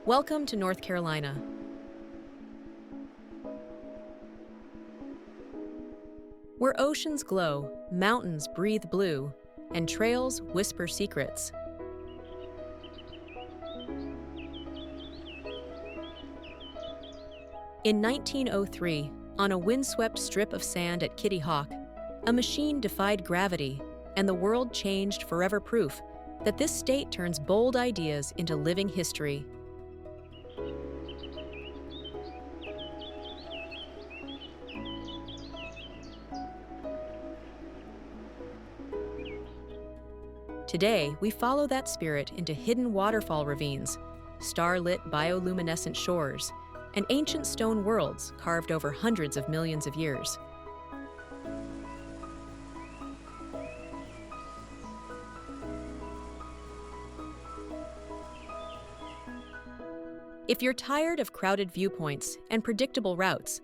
Welcome to North Carolina. Where oceans glow, mountains breathe blue, and trails whisper secrets. In 1903, on a windswept strip of sand at Kitty Hawk, a machine defied gravity, and the world changed forever, proof that this state turns bold ideas into living history. Today, we follow that spirit into hidden waterfall ravines, star-lit bioluminescent shores, and ancient stone worlds carved over hundreds of millions of years. If you're tired of crowded viewpoints and predictable routes,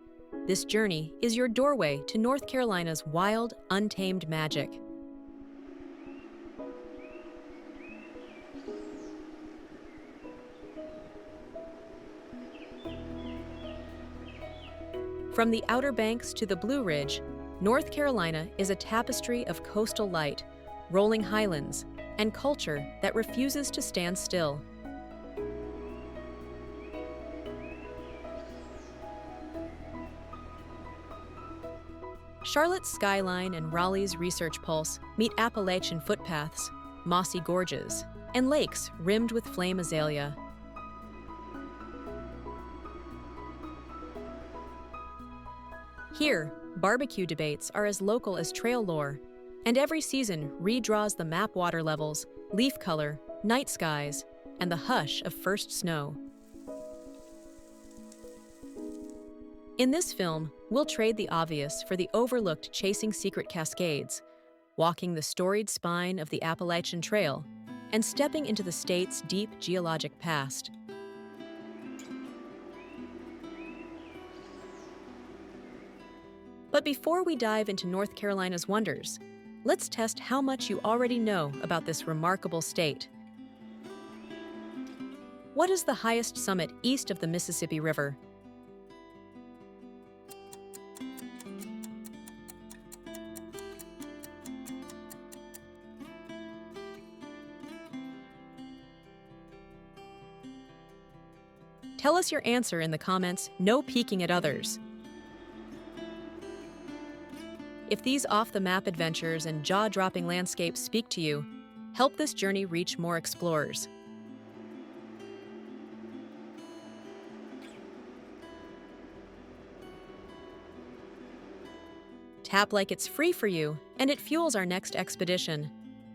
this journey is your doorway to North Carolina's wild, untamed magic. From the Outer Banks to the Blue Ridge, North Carolina is a tapestry of coastal light, rolling highlands, and culture that refuses to stand still. Charlotte's skyline and Raleigh's research pulse meet Appalachian footpaths, mossy gorges, and lakes rimmed with flame azalea. Here, barbecue debates are as local as trail lore, and every season redraws the map water levels, leaf color, night skies, and the hush of first snow. In this film, we'll trade the obvious for the overlooked chasing secret cascades, walking the storied spine of the Appalachian Trail, and stepping into the state's deep geologic past. But before we dive into North Carolina's wonders, let's test how much you already know about this remarkable state. What is the highest summit east of the Mississippi River? Tell us your answer in the comments, no peeking at others. If these off-the-map adventures and jaw-dropping landscapes speak to you, help this journey reach more explorers. Tap like it's free for you, and it fuels our next expedition.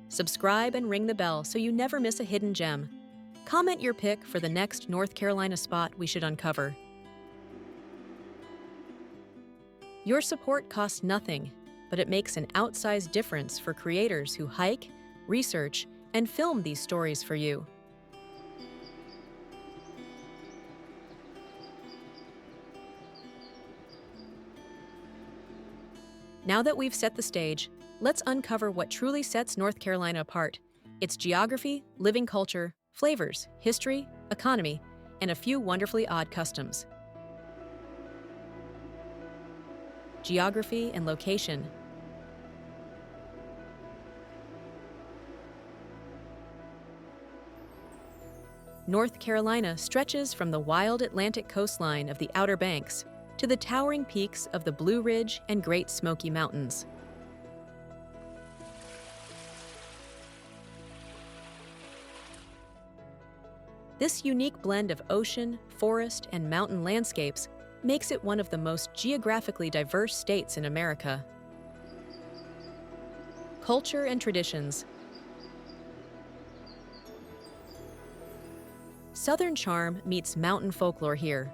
Subscribe and ring the bell so you never miss a hidden gem. Comment your pick for the next North Carolina spot we should uncover. Your support costs nothing, but it makes an outsized difference for creators who hike, research, and film these stories for you. Now that we've set the stage, let's uncover what truly sets North Carolina apart: its geography, living culture, flavors, history, economy, and a few wonderfully odd customs. Geography and location. North Carolina stretches from the wild Atlantic coastline of the Outer Banks to the towering peaks of the Blue Ridge and Great Smoky Mountains. This unique blend of ocean, forest, and mountain landscapes makes it one of the most geographically diverse states in America. Culture and traditions. Southern charm meets mountain folklore here.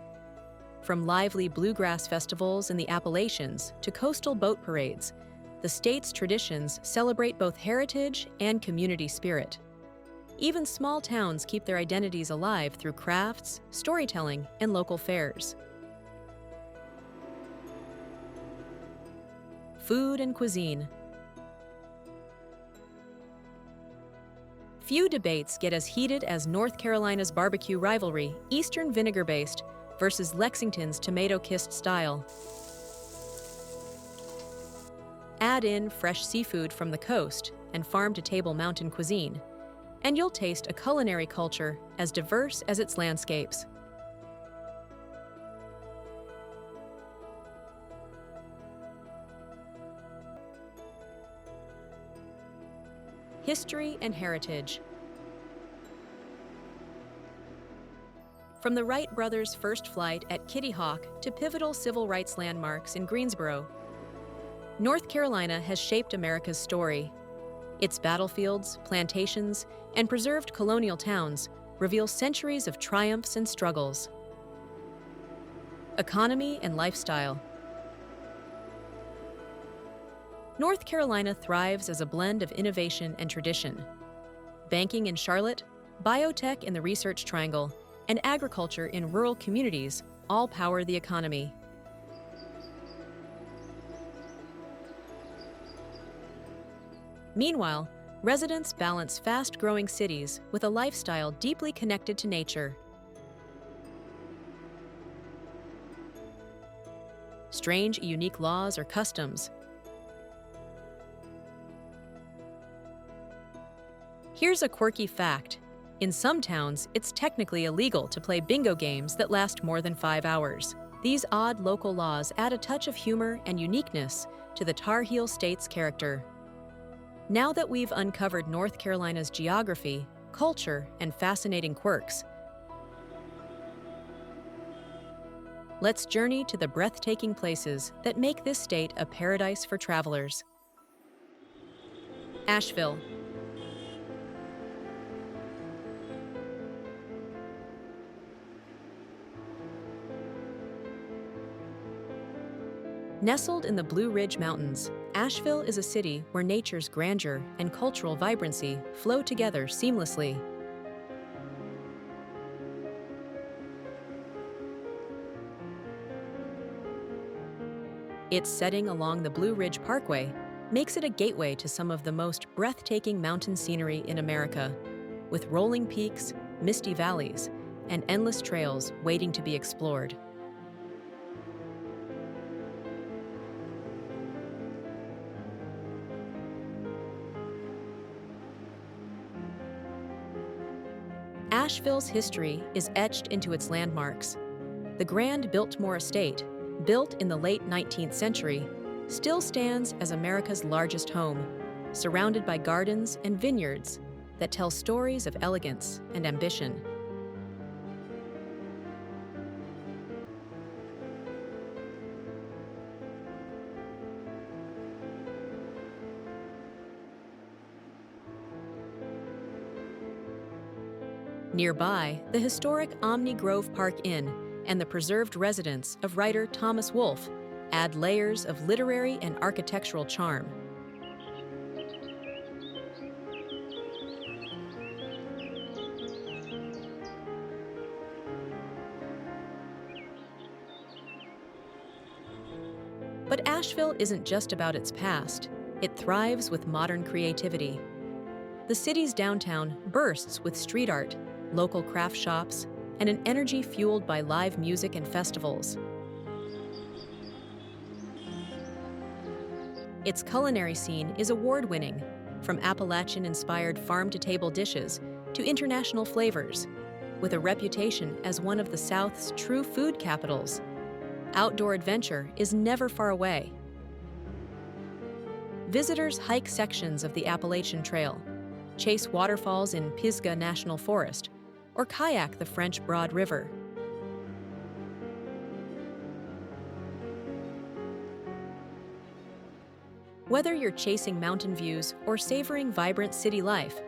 From lively bluegrass festivals in the Appalachians to coastal boat parades, the state's traditions celebrate both heritage and community spirit. Even small towns keep their identities alive through crafts, storytelling, and local fairs. Food and cuisine. Few debates get as heated as North Carolina's barbecue rivalry, Eastern vinegar-based versus Lexington's tomato-kissed style. Add in fresh seafood from the coast and farm-to-table mountain cuisine, and you'll taste a culinary culture as diverse as its landscapes. History and heritage. From the Wright brothers' first flight at Kitty Hawk to pivotal civil rights landmarks in Greensboro, North Carolina has shaped America's story. Its battlefields, plantations, and preserved colonial towns reveal centuries of triumphs and struggles. Economy and lifestyle. North Carolina thrives as a blend of innovation and tradition. Banking in Charlotte, biotech in the Research Triangle, and agriculture in rural communities all power the economy. Meanwhile, residents balance fast-growing cities with a lifestyle deeply connected to nature. Strange, unique laws or customs. Here's a quirky fact. In some towns, it's technically illegal to play bingo games that last more than 5 hours. These odd local laws add a touch of humor and uniqueness to the Tar Heel State's character. Now that we've uncovered North Carolina's geography, culture, and fascinating quirks, let's journey to the breathtaking places that make this state a paradise for travelers. Asheville. Nestled in the Blue Ridge Mountains, Asheville is a city where nature's grandeur and cultural vibrancy flow together seamlessly. Its setting along the Blue Ridge Parkway makes it a gateway to some of the most breathtaking mountain scenery in America, with rolling peaks, misty valleys, and endless trails waiting to be explored. Asheville's history is etched into its landmarks. The grand Biltmore Estate, built in the late 19th century, still stands as America's largest home, surrounded by gardens and vineyards that tell stories of elegance and ambition. Nearby, the historic Omni Grove Park Inn and the preserved residence of writer Thomas Wolfe add layers of literary and architectural charm. But Asheville isn't just about its past. It thrives with modern creativity. The city's downtown bursts with street art, local craft shops, and an energy fueled by live music and festivals. Its culinary scene is award-winning, from Appalachian-inspired farm-to-table dishes to international flavors. With a reputation as one of the South's true food capitals, outdoor adventure is never far away. Visitors hike sections of the Appalachian Trail, chase waterfalls in Pisgah National Forest, or kayak the French Broad River. Whether you're chasing mountain views or savoring vibrant city life,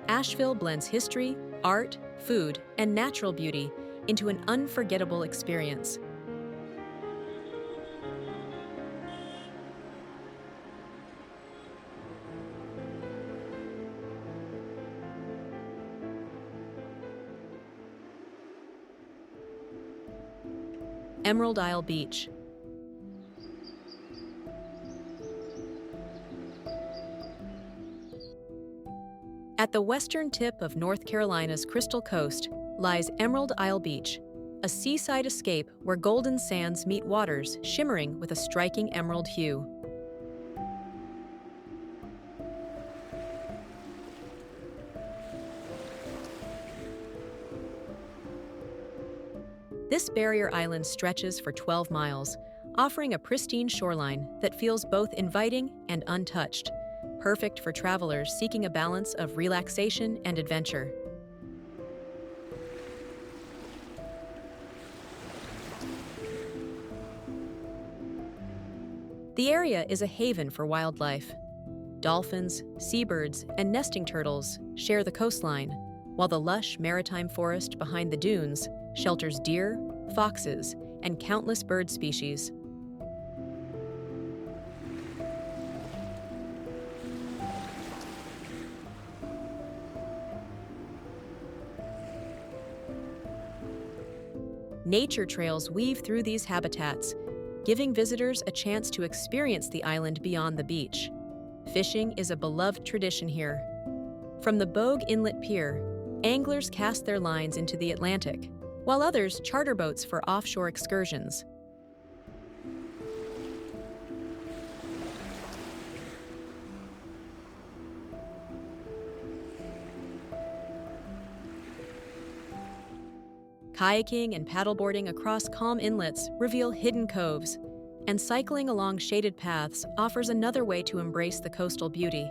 Asheville blends history, art, food, and natural beauty into an unforgettable experience. Emerald Isle Beach. At the western tip of North Carolina's Crystal Coast lies Emerald Isle Beach, a seaside escape where golden sands meet waters shimmering with a striking emerald hue. This barrier island stretches for 12 miles, offering a pristine shoreline that feels both inviting and untouched, perfect for travelers seeking a balance of relaxation and adventure. The area is a haven for wildlife. Dolphins, seabirds, and nesting turtles share the coastline, while the lush maritime forest behind the dunes shelters deer, foxes, and countless bird species. Nature trails weave through these habitats, giving visitors a chance to experience the island beyond the beach. Fishing is a beloved tradition here. From the Bogue Inlet Pier, anglers cast their lines into the Atlantic, while others charter boats for offshore excursions. Kayaking and paddleboarding across calm inlets reveal hidden coves, and cycling along shaded paths offers another way to embrace the coastal beauty.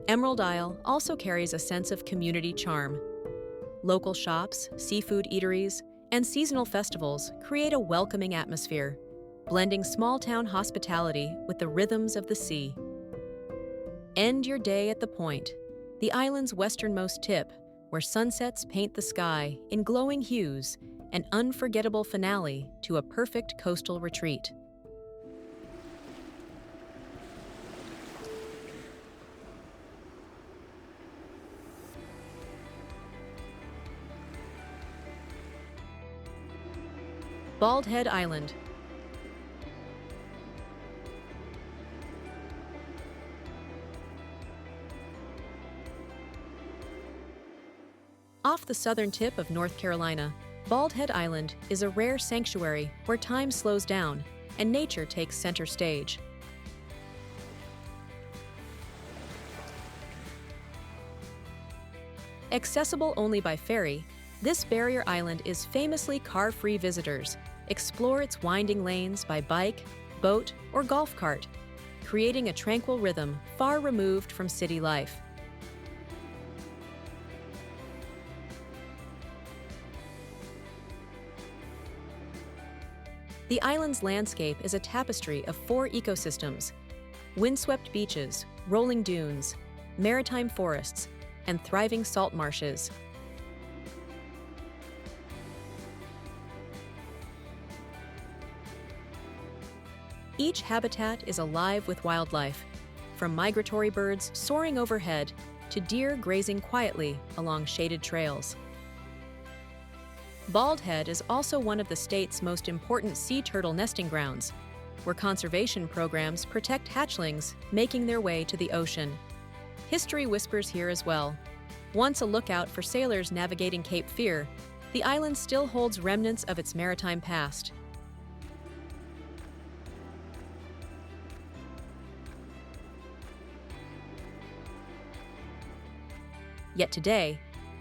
Emerald Isle also carries a sense of community charm. Local shops, seafood eateries, and seasonal festivals create a welcoming atmosphere, blending small-town hospitality with the rhythms of the sea. End your day at the Point, the island's westernmost tip, where sunsets paint the sky in glowing hues, an unforgettable finale to a perfect coastal retreat. Bald Head Island. Off the southern tip of North Carolina, Bald Head Island is a rare sanctuary where time slows down and nature takes center stage. Accessible only by ferry, this barrier island is famously car-free visitors. Explore its winding lanes by bike, boat, or golf cart, creating a tranquil rhythm far removed from city life. The island's landscape is a tapestry of 4 ecosystems: windswept beaches, rolling dunes, maritime forests, and thriving salt marshes. Each habitat is alive with wildlife, from migratory birds soaring overhead to deer grazing quietly along shaded trails. Bald Head is also one of the state's most important sea turtle nesting grounds, where conservation programs protect hatchlings making their way to the ocean. History whispers here as well. Once a lookout for sailors navigating Cape Fear, the island still holds remnants of its maritime past. Yet today,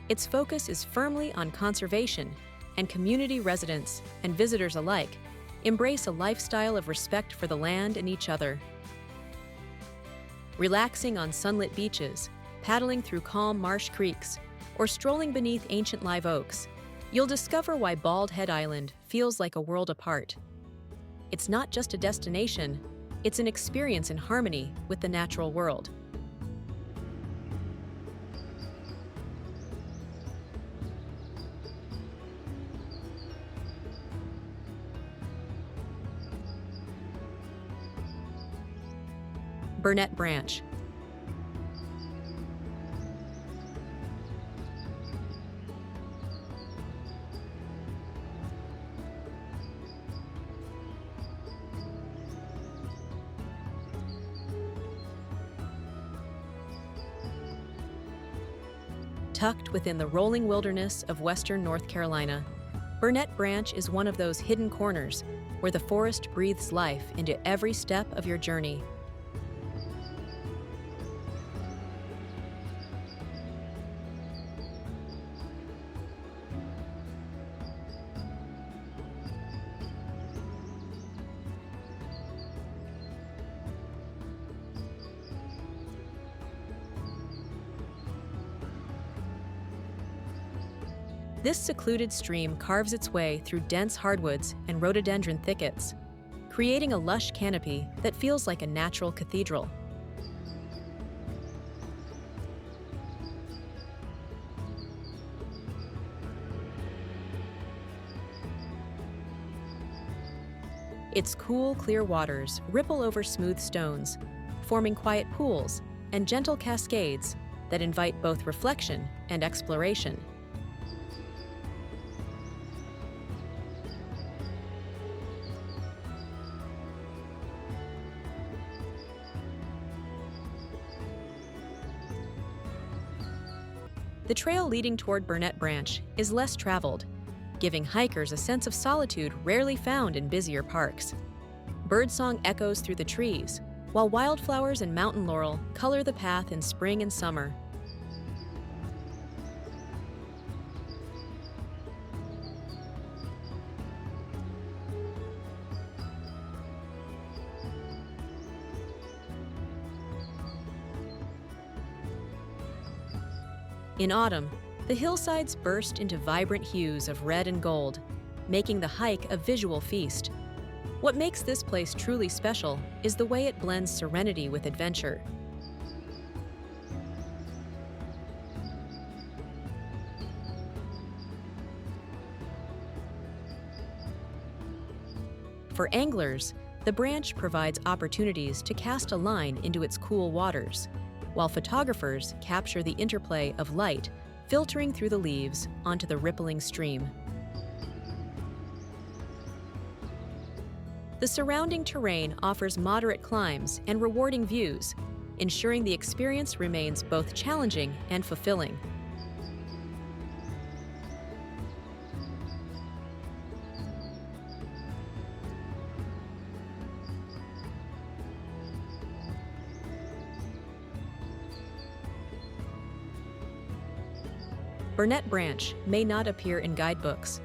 its focus is firmly on conservation, and community residents and visitors alike embrace a lifestyle of respect for the land and each other. Relaxing on sunlit beaches, paddling through calm marsh creeks, or strolling beneath ancient live oaks, you'll discover why Bald Head Island feels like a world apart. It's not just a destination, it's an experience in harmony with the natural world. Burnett Branch. Tucked within the rolling wilderness of western North Carolina, Burnett Branch is one of those hidden corners where the forest breathes life into every step of your journey. This secluded stream carves its way through dense hardwoods and rhododendron thickets, creating a lush canopy that feels like a natural cathedral. Its cool, clear waters ripple over smooth stones, forming quiet pools and gentle cascades that invite both reflection and exploration. The trail leading toward Burnett Branch is less traveled, giving hikers a sense of solitude rarely found in busier parks. Birdsong echoes through the trees, while wildflowers and mountain laurel color the path in spring and summer. In autumn, the hillsides burst into vibrant hues of red and gold, making the hike a visual feast. What makes this place truly special is the way it blends serenity with adventure. For anglers, the branch provides opportunities to cast a line into its cool waters, while photographers capture the interplay of light filtering through the leaves onto the rippling stream. The surrounding terrain offers moderate climbs and rewarding views, ensuring the experience remains both challenging and fulfilling. Burnett Branch may not appear in guidebooks,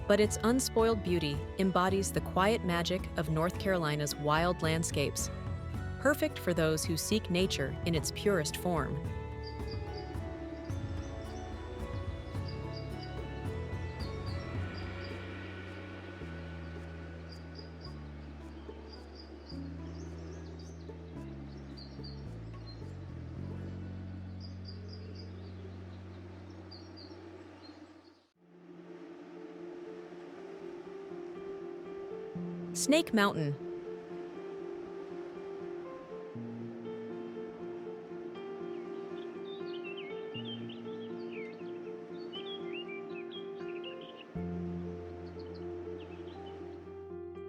but its unspoiled beauty embodies the quiet magic of North Carolina's wild landscapes, perfect for those who seek nature in its purest form. Snake Mountain.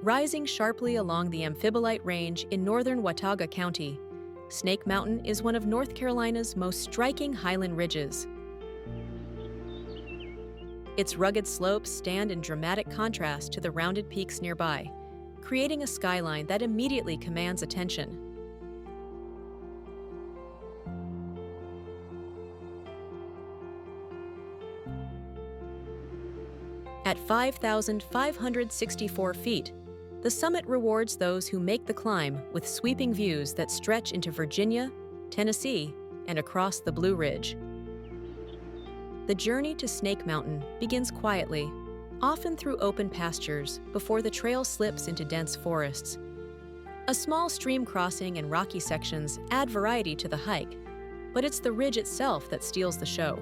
Rising sharply along the Amphibolite Range in northern Watauga County, Snake Mountain is one of North Carolina's most striking highland ridges. Its rugged slopes stand in dramatic contrast to the rounded peaks nearby, creating a skyline that immediately commands attention. At 5,564 feet, the summit rewards those who make the climb with sweeping views that stretch into Virginia, Tennessee, and across the Blue Ridge. The journey to Snake Mountain begins quietly, often through open pastures before the trail slips into dense forests. A small stream crossing and rocky sections add variety to the hike, but it's the ridge itself that steals the show.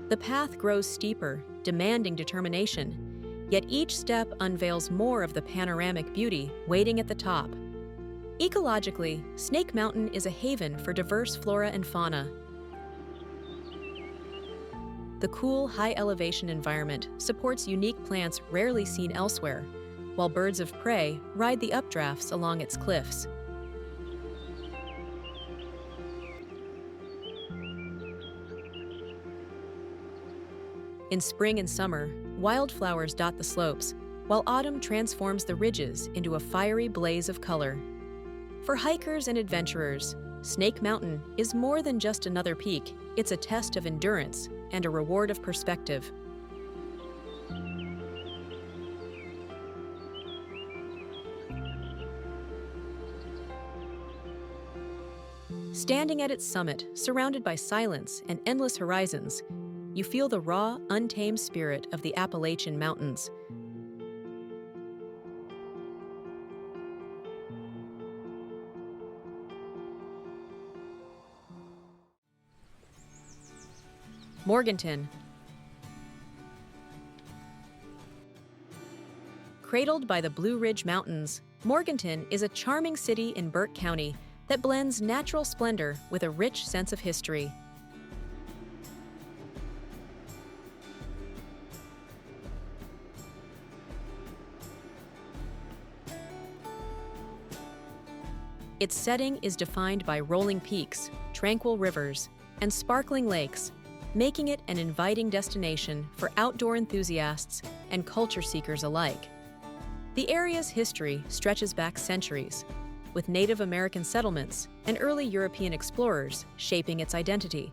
The path grows steeper, demanding determination, yet each step unveils more of the panoramic beauty waiting at the top. Ecologically, Snake Mountain is a haven for diverse flora and fauna. The cool, high-elevation environment supports unique plants rarely seen elsewhere, while birds of prey ride the updrafts along its cliffs. In spring and summer, wildflowers dot the slopes, while autumn transforms the ridges into a fiery blaze of color. For hikers and adventurers, Snake Mountain is more than just another peak. It's a test of endurance and a reward of perspective. Standing at its summit, surrounded by silence and endless horizons, you feel the raw, untamed spirit of the Appalachian Mountains. Morganton. Cradled by the Blue Ridge Mountains, Morganton is a charming city in Burke County that blends natural splendor with a rich sense of history. Its setting is defined by rolling peaks, tranquil rivers, and sparkling lakes, making it an inviting destination for outdoor enthusiasts and culture seekers alike. The area's history stretches back centuries, with Native American settlements and early European explorers shaping its identity.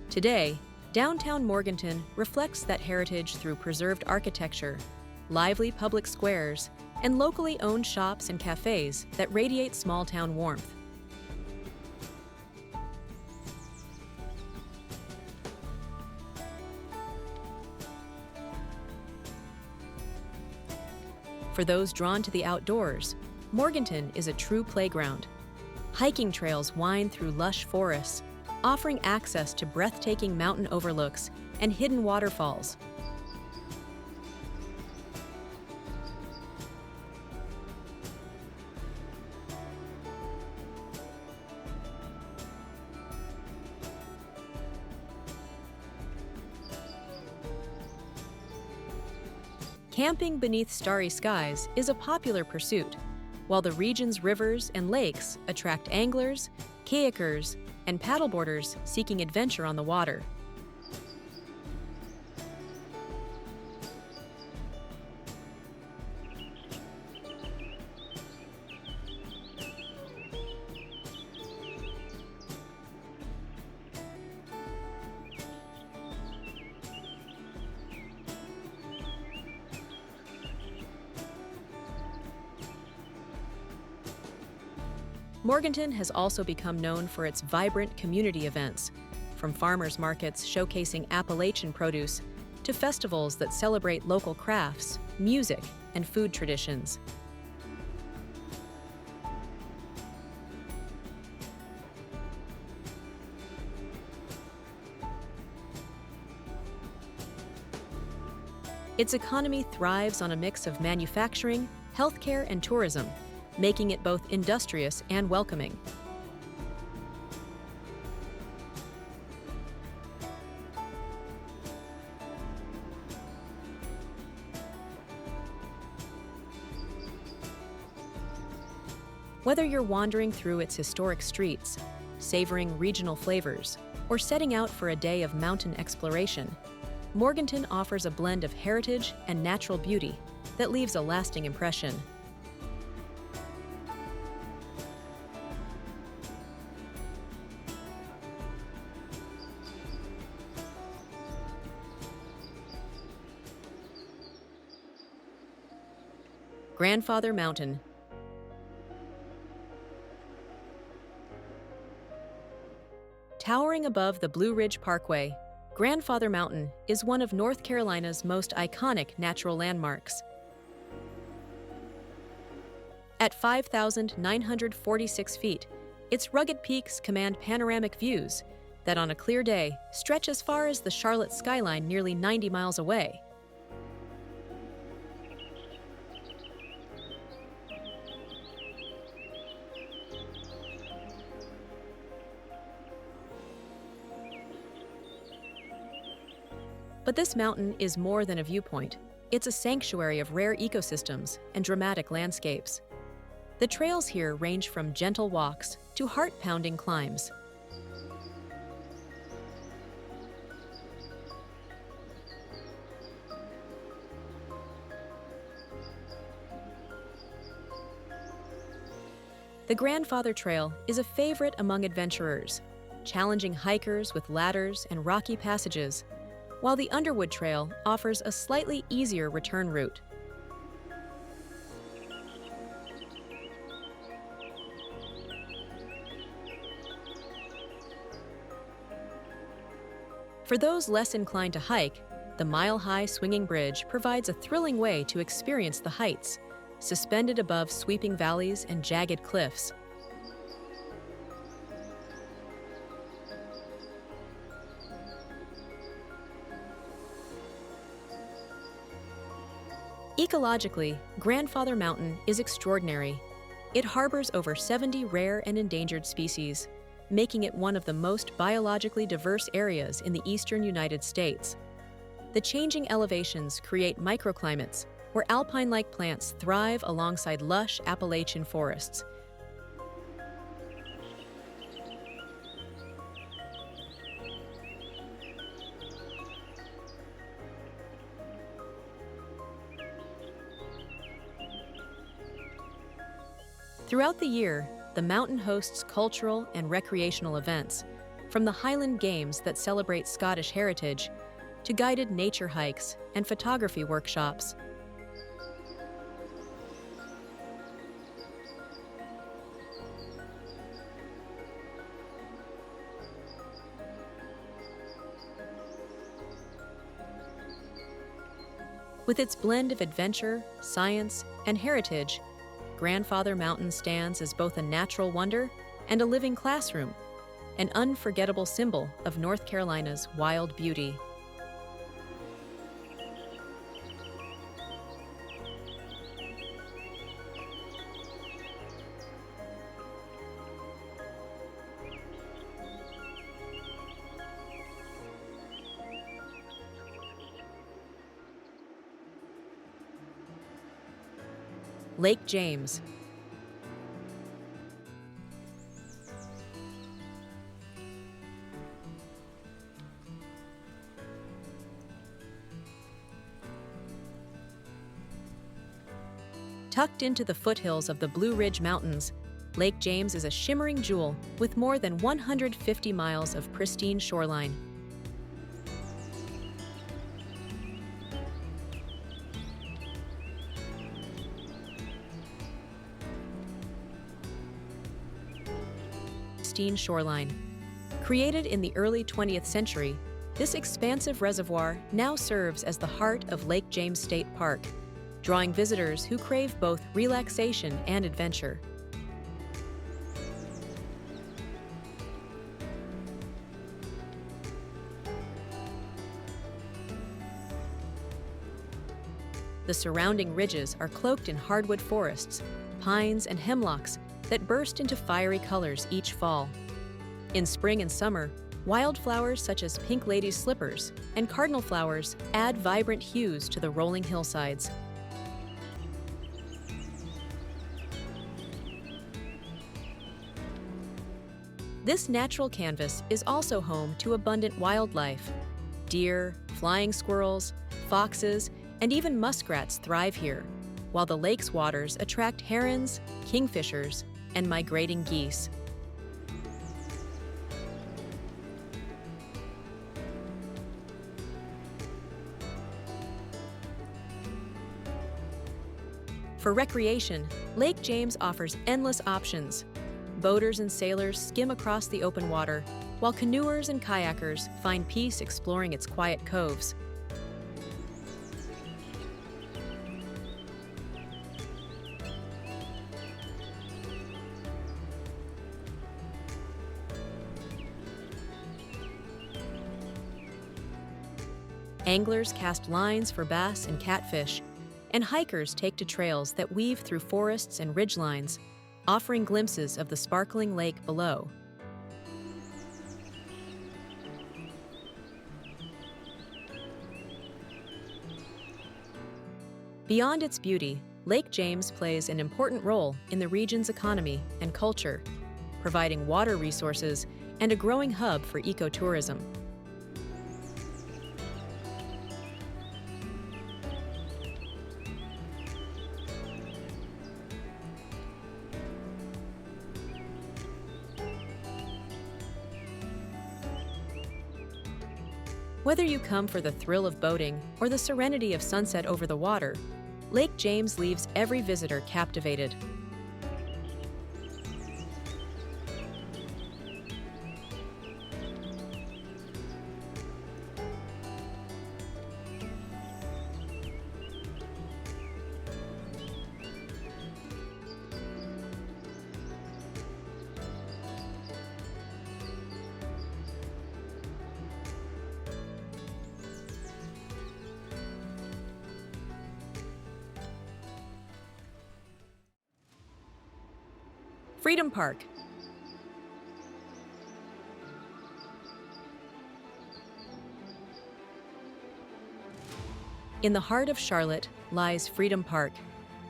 Today, downtown Morganton reflects that heritage through preserved architecture, lively public squares, and locally owned shops and cafes that radiate small-town warmth. For those drawn to the outdoors, Morganton is a true playground. Hiking trails wind through lush forests, offering access to breathtaking mountain overlooks and hidden waterfalls. Camping beneath starry skies is a popular pursuit, while the region's rivers and lakes attract anglers, kayakers, and paddleboarders seeking adventure on the water. Morganton has also become known for its vibrant community events, from farmers markets showcasing Appalachian produce to festivals that celebrate local crafts, music, and food traditions. Its economy thrives on a mix of manufacturing, healthcare, and tourism, making it both industrious and welcoming. Whether you're wandering through its historic streets, savoring regional flavors, or setting out for a day of mountain exploration, Morganton offers a blend of heritage and natural beauty that leaves a lasting impression. Grandfather Mountain. Towering above the Blue Ridge Parkway, Grandfather Mountain is one of North Carolina's most iconic natural landmarks. At 5,946 feet, its rugged peaks command panoramic views that on a clear day stretch as far as the Charlotte skyline nearly 90 miles away. But this mountain is more than a viewpoint. It's a sanctuary of rare ecosystems and dramatic landscapes. The trails here range from gentle walks to heart-pounding climbs. The Grandfather Trail is a favorite among adventurers, challenging hikers with ladders and rocky passages, while the Underwood Trail offers a slightly easier return route. For those less inclined to hike, the mile-high swinging bridge provides a thrilling way to experience the heights, suspended above sweeping valleys and jagged cliffs. Ecologically, Grandfather Mountain is extraordinary. It harbors over 70 rare and endangered species, making it one of the most biologically diverse areas in the eastern United States. The changing elevations create microclimates where alpine-like plants thrive alongside lush Appalachian forests. Throughout the year, the mountain hosts cultural and recreational events, from the Highland Games that celebrate Scottish heritage to guided nature hikes and photography workshops. With its blend of adventure, science, and heritage, Grandfather Mountain stands as both a natural wonder and a living classroom, an unforgettable symbol of North Carolina's wild beauty. Lake James. Tucked into the foothills of the Blue Ridge Mountains, Lake James is a shimmering jewel with more than 150 miles of pristine shoreline. Shoreline. Created in the early 20th century, this expansive reservoir now serves as the heart of Lake James State Park, drawing visitors who crave both relaxation and adventure. The surrounding ridges are cloaked in hardwood forests, pines and hemlocks that burst into fiery colors each fall. In spring and summer, wildflowers such as pink lady's slippers and cardinal flowers add vibrant hues to the rolling hillsides. This natural canvas is also home to abundant wildlife. Deer, flying squirrels, foxes, and even muskrats thrive here, while the lake's waters attract herons, kingfishers, and migrating geese. For recreation, Lake James offers endless options. Boaters and sailors skim across the open water, while canoers and kayakers find peace exploring its quiet coves. Anglers cast lines for bass and catfish, and hikers take to trails that weave through forests and ridgelines, offering glimpses of the sparkling lake below. Beyond its beauty, Lake James plays an important role in the region's economy and culture, providing water resources and a growing hub for ecotourism. Whether you come for the thrill of boating or the serenity of sunset over the water, Lake James leaves every visitor captivated. Freedom Park. In the heart of Charlotte lies Freedom Park,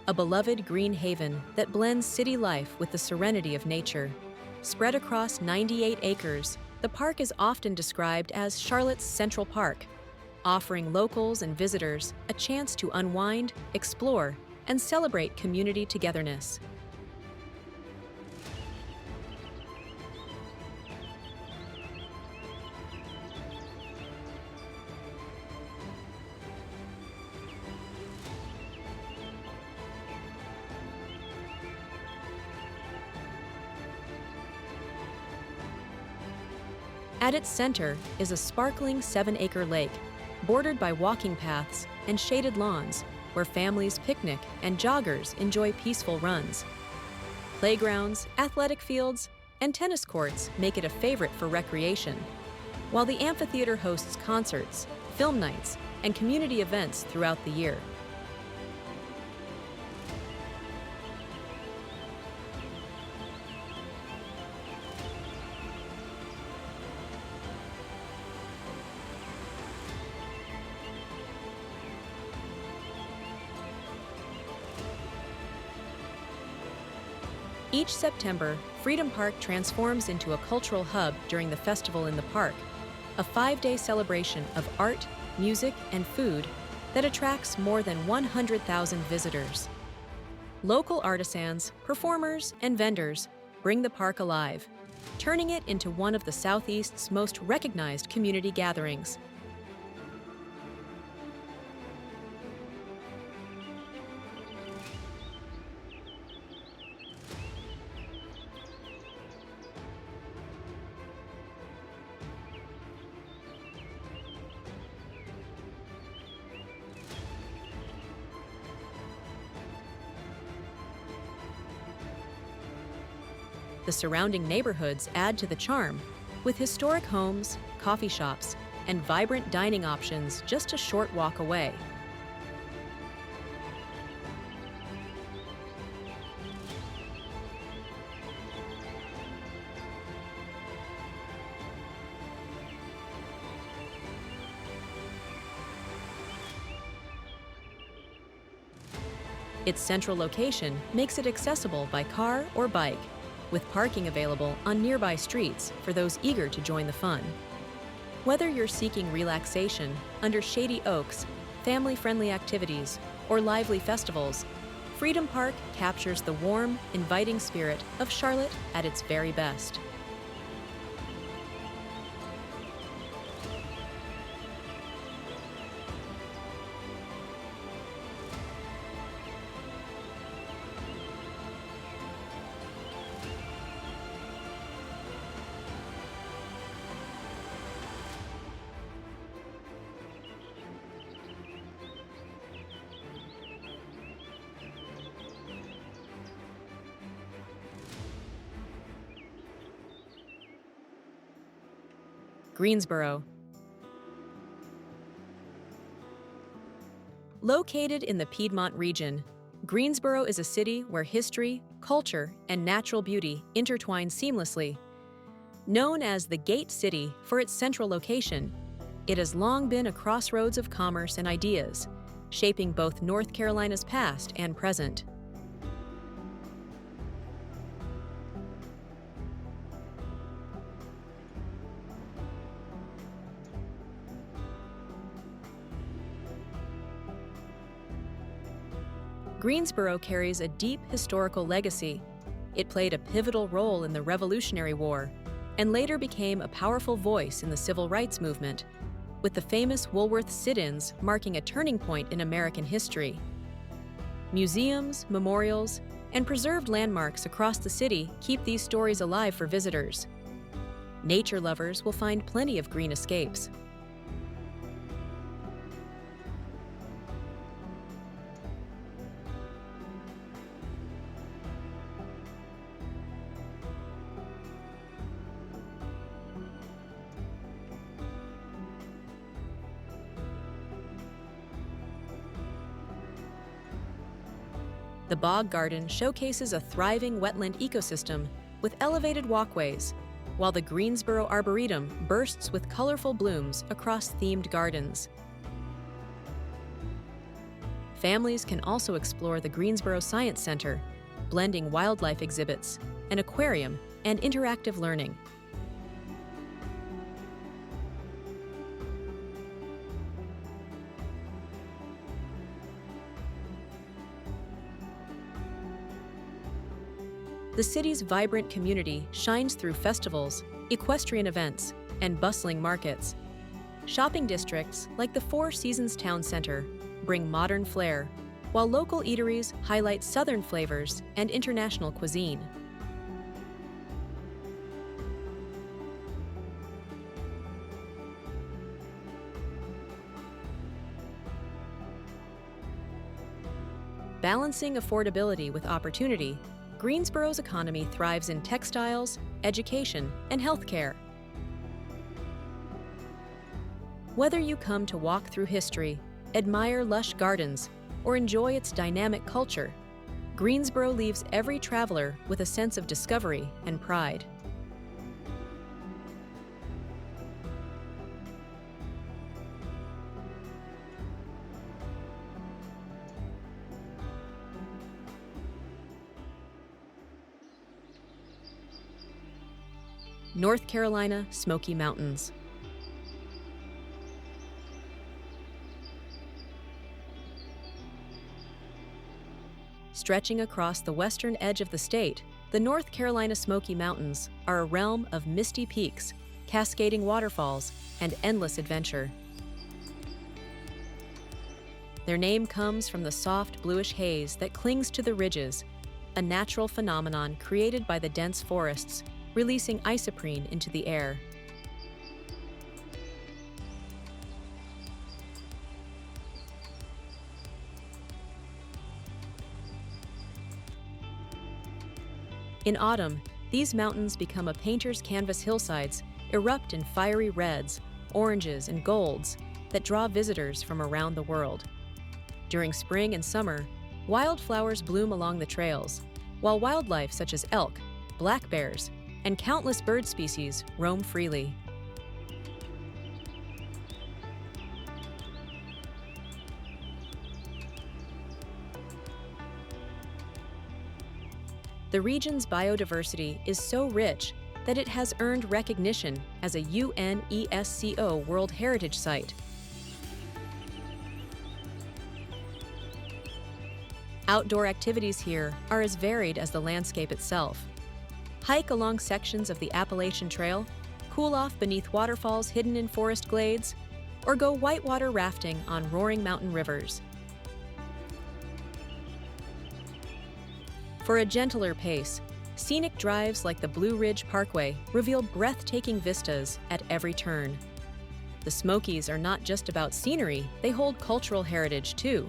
a beloved green haven that blends city life with the serenity of nature. Spread across 98 acres, the park is often described as Charlotte's Central Park, offering locals and visitors a chance to unwind, explore, and celebrate community togetherness. At its center is a sparkling 7-acre lake, bordered by walking paths and shaded lawns, where families picnic and joggers enjoy peaceful runs. Playgrounds, athletic fields, and tennis courts make it a favorite for recreation, while the amphitheater hosts concerts, film nights, and community events throughout the year. Each September, Freedom Park transforms into a cultural hub during the Festival in the Park, a 5-day celebration of art, music, and food that attracts more than 100,000 visitors. Local artisans, performers, and vendors bring the park alive, turning it into one of the Southeast's most recognized community gatherings. The surrounding neighborhoods add to the charm, with historic homes, coffee shops, and vibrant dining options just a short walk away. Its central location makes it accessible by car or bike, with parking available on nearby streets for those eager to join the fun. Whether you're seeking relaxation under shady oaks, family-friendly activities, or lively festivals, Freedom Park captures the warm, inviting spirit of Charlotte at its very best. Greensboro. Located in the Piedmont region, Greensboro is a city where history, culture, and natural beauty intertwine seamlessly. Known as the Gate City for its central location, it has long been a crossroads of commerce and ideas, shaping both North Carolina's past and present. Greensboro carries a deep historical legacy. It played a pivotal role in the Revolutionary War and later became a powerful voice in the Civil Rights Movement, with the famous Woolworth sit-ins marking a turning point in American history. Museums, memorials, and preserved landmarks across the city keep these stories alive for visitors. Nature lovers will find plenty of green escapes. The Bog Garden showcases a thriving wetland ecosystem with elevated walkways, while the Greensboro Arboretum bursts with colorful blooms across themed gardens. Families can also explore the Greensboro Science Center, blending wildlife exhibits, an aquarium, and interactive learning. The city's vibrant community shines through festivals, equestrian events, and bustling markets. Shopping districts like the Four Seasons Town Center bring modern flair, while local eateries highlight Southern flavors and international cuisine. Balancing affordability with opportunity, Greensboro's economy thrives in textiles, education, and healthcare. Whether you come to walk through history, admire lush gardens, or enjoy its dynamic culture, Greensboro leaves every traveler with a sense of discovery and pride. North Carolina Smoky Mountains. Stretching across the western edge of the state, the North Carolina Smoky Mountains are a realm of misty peaks, cascading waterfalls, and endless adventure. Their name comes from the soft bluish haze that clings to the ridges, a natural phenomenon created by the dense forests, releasing isoprene into the air. In autumn, these mountains become a painter's canvas hillsides, erupt in fiery reds, oranges, and golds that draw visitors from around the world. During spring and summer, wildflowers bloom along the trails, while wildlife such as elk, black bears, and countless bird species roam freely. The region's biodiversity is so rich that it has earned recognition as a UNESCO World Heritage Site. Outdoor activities here are as varied as the landscape itself. Hike along sections of the Appalachian Trail, cool off beneath waterfalls hidden in forest glades, or go whitewater rafting on roaring mountain rivers. For a gentler pace, scenic drives like the Blue Ridge Parkway reveal breathtaking vistas at every turn. The Smokies are not just about scenery, they hold cultural heritage too.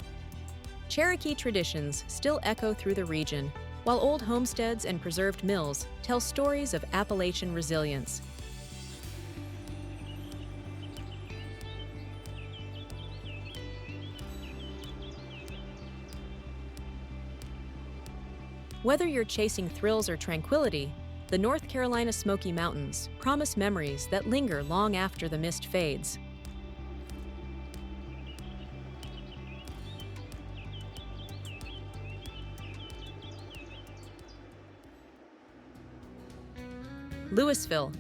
Cherokee traditions still echo through the region, while old homesteads and preserved mills tell stories of Appalachian resilience. Whether you're chasing thrills or tranquility, the North Carolina Smoky Mountains promise memories that linger long after the mist fades. Lewisville.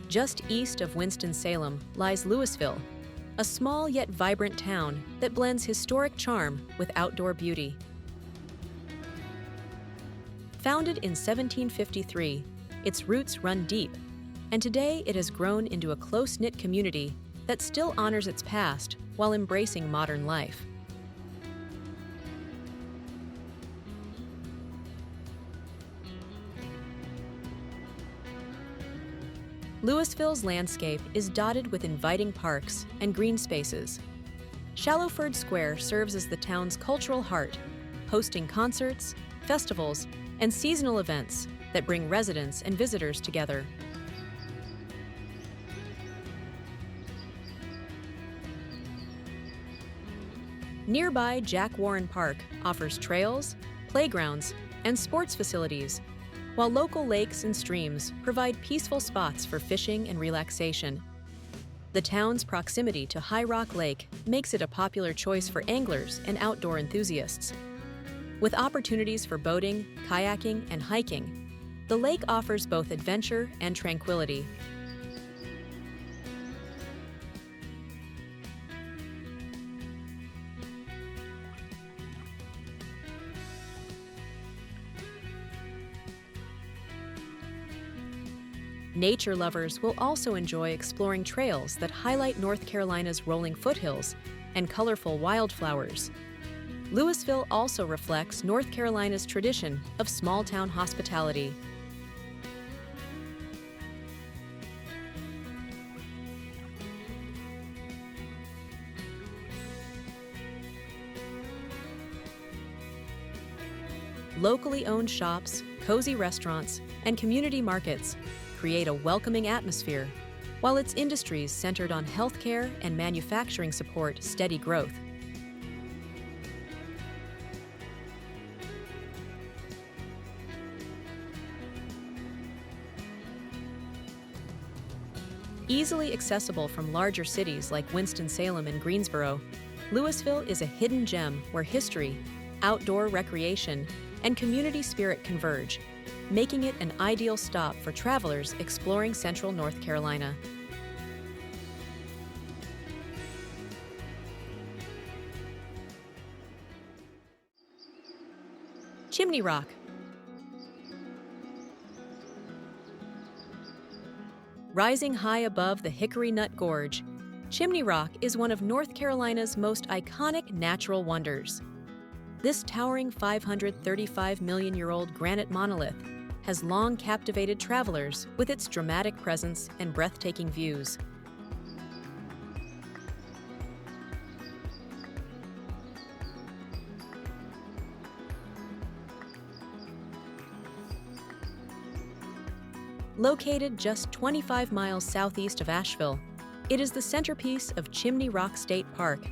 Just east of Winston-Salem lies Lewisville, a small yet vibrant town that blends historic charm with outdoor beauty. Founded in 1753, its roots run deep, and today it has grown into a close-knit community that still honors its past while embracing modern life. Lewisville's landscape is dotted with inviting parks and green spaces. Shallowford Square serves as the town's cultural heart, hosting concerts, festivals, and seasonal events that bring residents and visitors together. Nearby Jack Warren Park offers trails, playgrounds, and sports facilities, while local lakes and streams provide peaceful spots for fishing and relaxation. The town's proximity to High Rock Lake makes it a popular choice for anglers and outdoor enthusiasts. With opportunities for boating, kayaking, and hiking, the lake offers both adventure and tranquility. Nature lovers will also enjoy exploring trails that highlight North Carolina's rolling foothills and colorful wildflowers. Lewisville also reflects North Carolina's tradition of small-town hospitality. Locally owned shops, cozy restaurants, and community markets create a welcoming atmosphere, while its industries centered on healthcare and manufacturing support steady growth. Easily accessible from larger cities like Winston-Salem and Greensboro, Lewisville is a hidden gem where history, outdoor recreation, and community spirit converge, making it an ideal stop for travelers exploring central North Carolina. Chimney Rock. Rising high above the Hickory Nut Gorge, Chimney Rock is one of North Carolina's most iconic natural wonders. This towering 535-million-year-old granite monolith has long captivated travelers with its dramatic presence and breathtaking views. Located just 25 miles southeast of Asheville, it is the centerpiece of Chimney Rock State Park,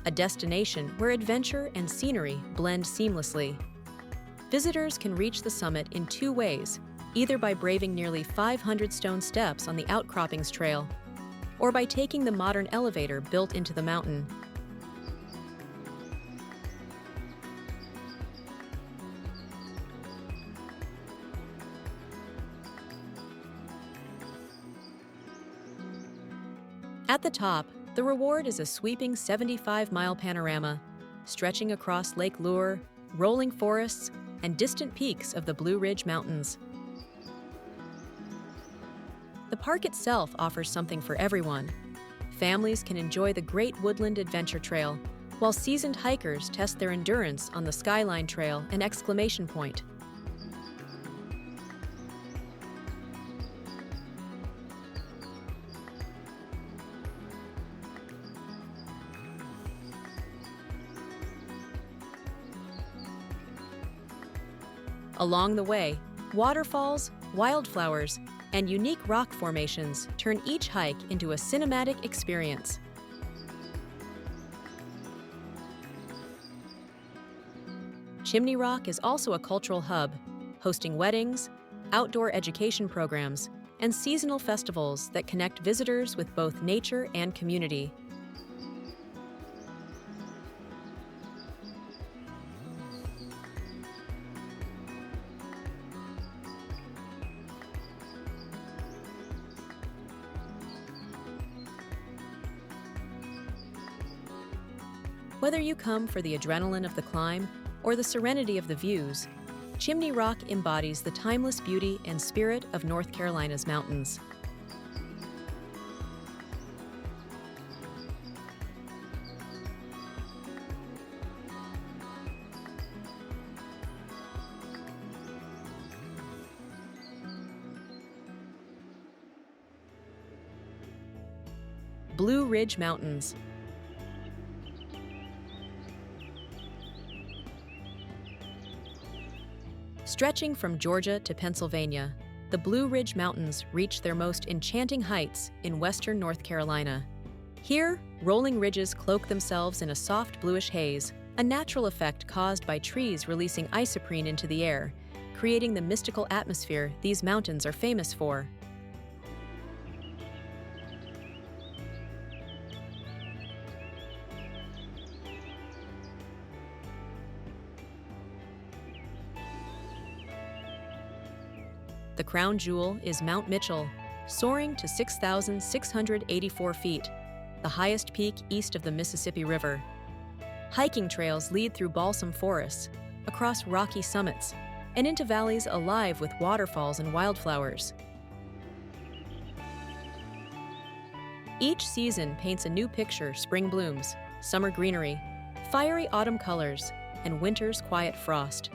a destination where adventure and scenery blend seamlessly. Visitors can reach the summit in two ways, either by braving nearly 500 stone steps on the Outcroppings Trail, or by taking the modern elevator built into the mountain. At the top, the reward is a sweeping 75-mile panorama, stretching across Lake Lure, rolling forests, and distant peaks of the Blue Ridge Mountains. The park itself offers something for everyone. Families can enjoy the Great Woodland Adventure Trail, while seasoned hikers test their endurance on the Skyline Trail and Exclamation Point. Along the way, waterfalls, wildflowers, and unique rock formations turn each hike into a cinematic experience. Chimney Rock is also a cultural hub, hosting weddings, outdoor education programs, and seasonal festivals that connect visitors with both nature and community. Whether you come for the adrenaline of the climb or the serenity of the views, Chimney Rock embodies the timeless beauty and spirit of North Carolina's mountains. Blue Ridge Mountains. Stretching from Georgia to Pennsylvania, the Blue Ridge Mountains reach their most enchanting heights in western North Carolina. Here, rolling ridges cloak themselves in a soft bluish haze, a natural effect caused by trees releasing isoprene into the air, creating the mystical atmosphere these mountains are famous for. The crown jewel is Mount Mitchell, soaring to 6,684 feet, the highest peak east of the Mississippi River. Hiking trails lead through balsam forests, across rocky summits, and into valleys alive with waterfalls and wildflowers. Each season paints a new picture: spring blooms, summer greenery, fiery autumn colors, and winter's quiet frost.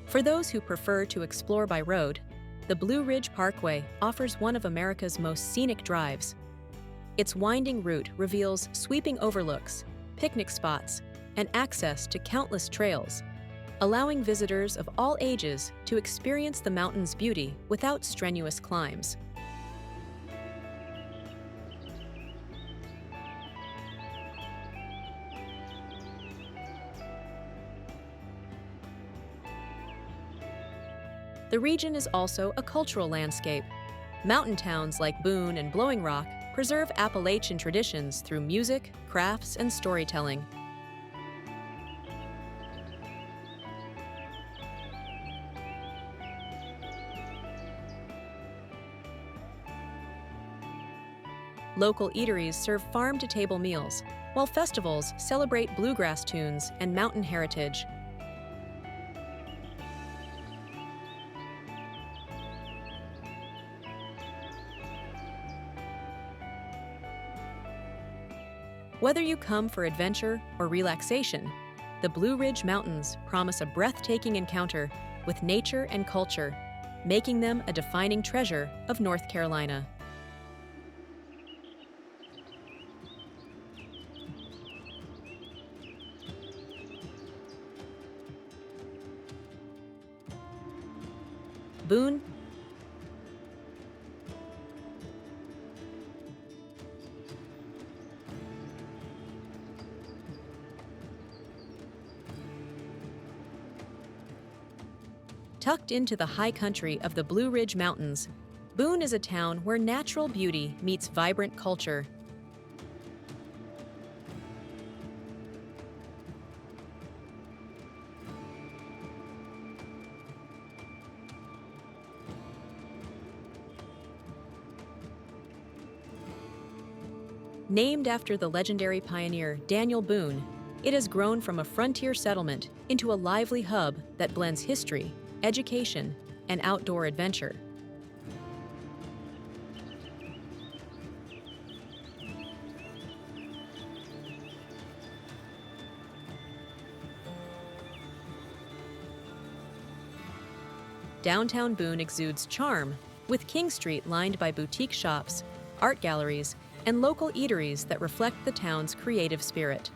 For those who prefer to explore by road, the Blue Ridge Parkway offers one of America's most scenic drives. Its winding route reveals sweeping overlooks, picnic spots, and access to countless trails, allowing visitors of all ages to experience the mountain's beauty without strenuous climbs. The region is also a cultural landscape. Mountain towns like Boone and Blowing Rock preserve Appalachian traditions through music, crafts, and storytelling. Local eateries serve farm-to-table meals, while festivals celebrate bluegrass tunes and mountain heritage. Whether you come for adventure or relaxation, the Blue Ridge Mountains promise a breathtaking encounter with nature and culture, making them a defining treasure of North Carolina. Boone. Tucked into the high country of the Blue Ridge Mountains, Boone is a town where natural beauty meets vibrant culture. Named after the legendary pioneer Daniel Boone, it has grown from a frontier settlement into a lively hub that blends history, education, and outdoor adventure. Downtown Boone exudes charm, with King Street lined by boutique shops, art galleries, and local eateries that reflect the town's creative spirit.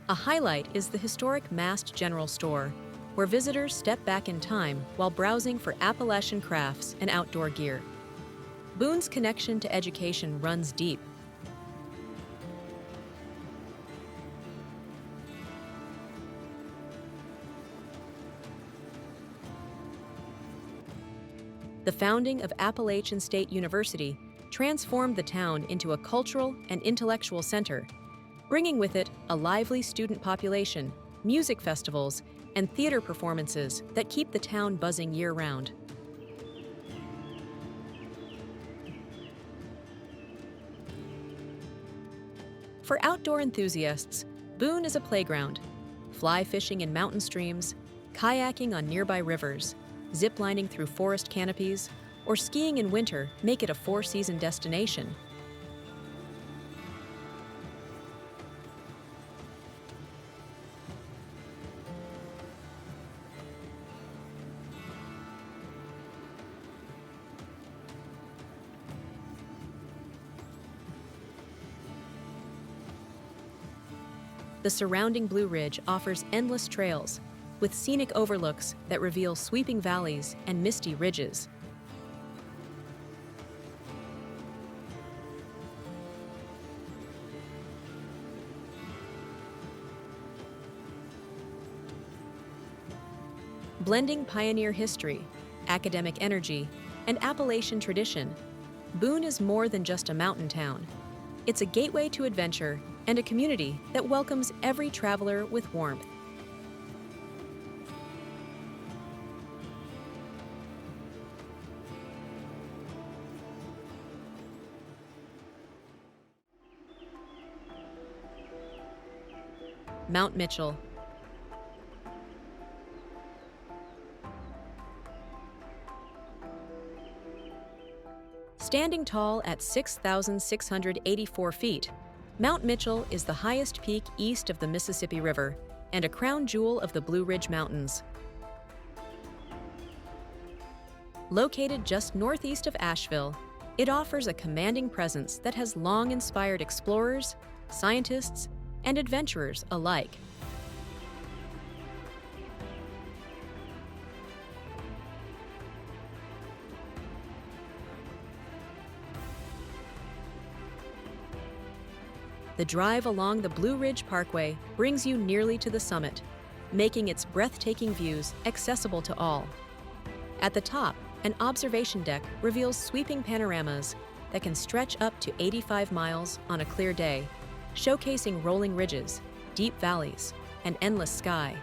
A highlight is the historic Mast General Store, where visitors step back in time while browsing for Appalachian crafts and outdoor gear. Boone's connection to education runs deep. The founding of Appalachian State University transformed the town into a cultural and intellectual center, bringing with it a lively student population, music festivals, and theater performances that keep the town buzzing year-round. For outdoor enthusiasts, Boone is a playground. Fly fishing in mountain streams, kayaking on nearby rivers, ziplining through forest canopies, or skiing in winter make it a four-season destination. The surrounding Blue Ridge offers endless trails, with scenic overlooks that reveal sweeping valleys and misty ridges. Blending pioneer history, academic energy, and Appalachian tradition, Boone is more than just a mountain town. It's a gateway to adventure and a community that welcomes every traveler with warmth. Mount Mitchell. Standing tall at 6,684 feet, Mount Mitchell is the highest peak east of the Mississippi River and a crown jewel of the Blue Ridge Mountains. Located just northeast of Asheville, it offers a commanding presence that has long inspired explorers, scientists, and adventurers alike. The drive along the Blue Ridge Parkway brings you nearly to the summit, making its breathtaking views accessible to all. At the top, an observation deck reveals sweeping panoramas that can stretch up to 85 miles on a clear day, showcasing rolling ridges, deep valleys, and endless sky.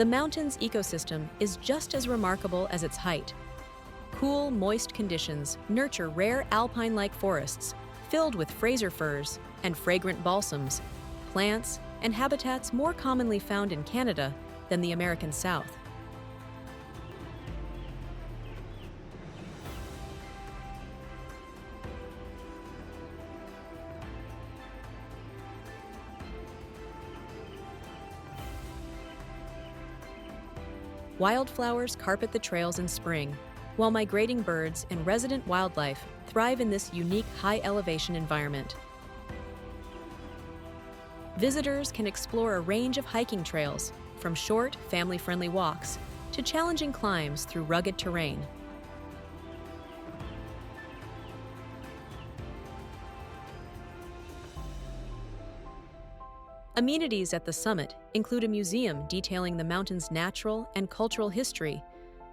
The mountain's ecosystem is just as remarkable as its height. Cool, moist conditions nurture rare alpine-like forests filled with Fraser firs and fragrant balsams, plants and habitats more commonly found in Canada than the American South. Wildflowers carpet the trails in spring, while migrating birds and resident wildlife thrive in this unique high-elevation environment. Visitors can explore a range of hiking trails, from short, family-friendly walks to challenging climbs through rugged terrain. Amenities at the summit include a museum detailing the mountain's natural and cultural history,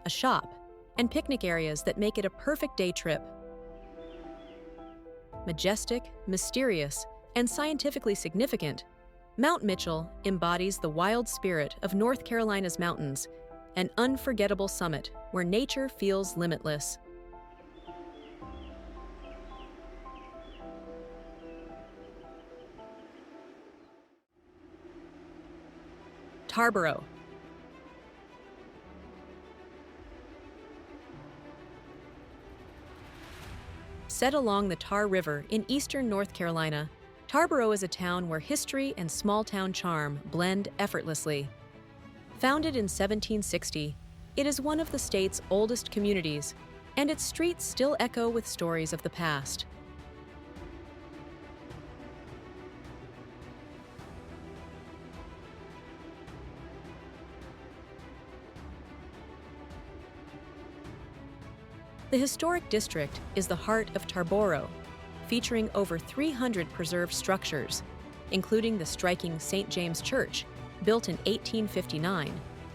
a shop, and picnic areas that make it a perfect day trip. Majestic, mysterious, and scientifically significant, Mount Mitchell embodies the wild spirit of North Carolina's mountains, an unforgettable summit where nature feels limitless. Tarboro. Set along the Tar River in eastern North Carolina, Tarboro is a town where history and small-town charm blend effortlessly. Founded in 1760, it is one of the state's oldest communities, and its streets still echo with stories of the past. The historic district is the heart of Tarboro, featuring over 300 preserved structures, including the striking St. James Church, built in 1859,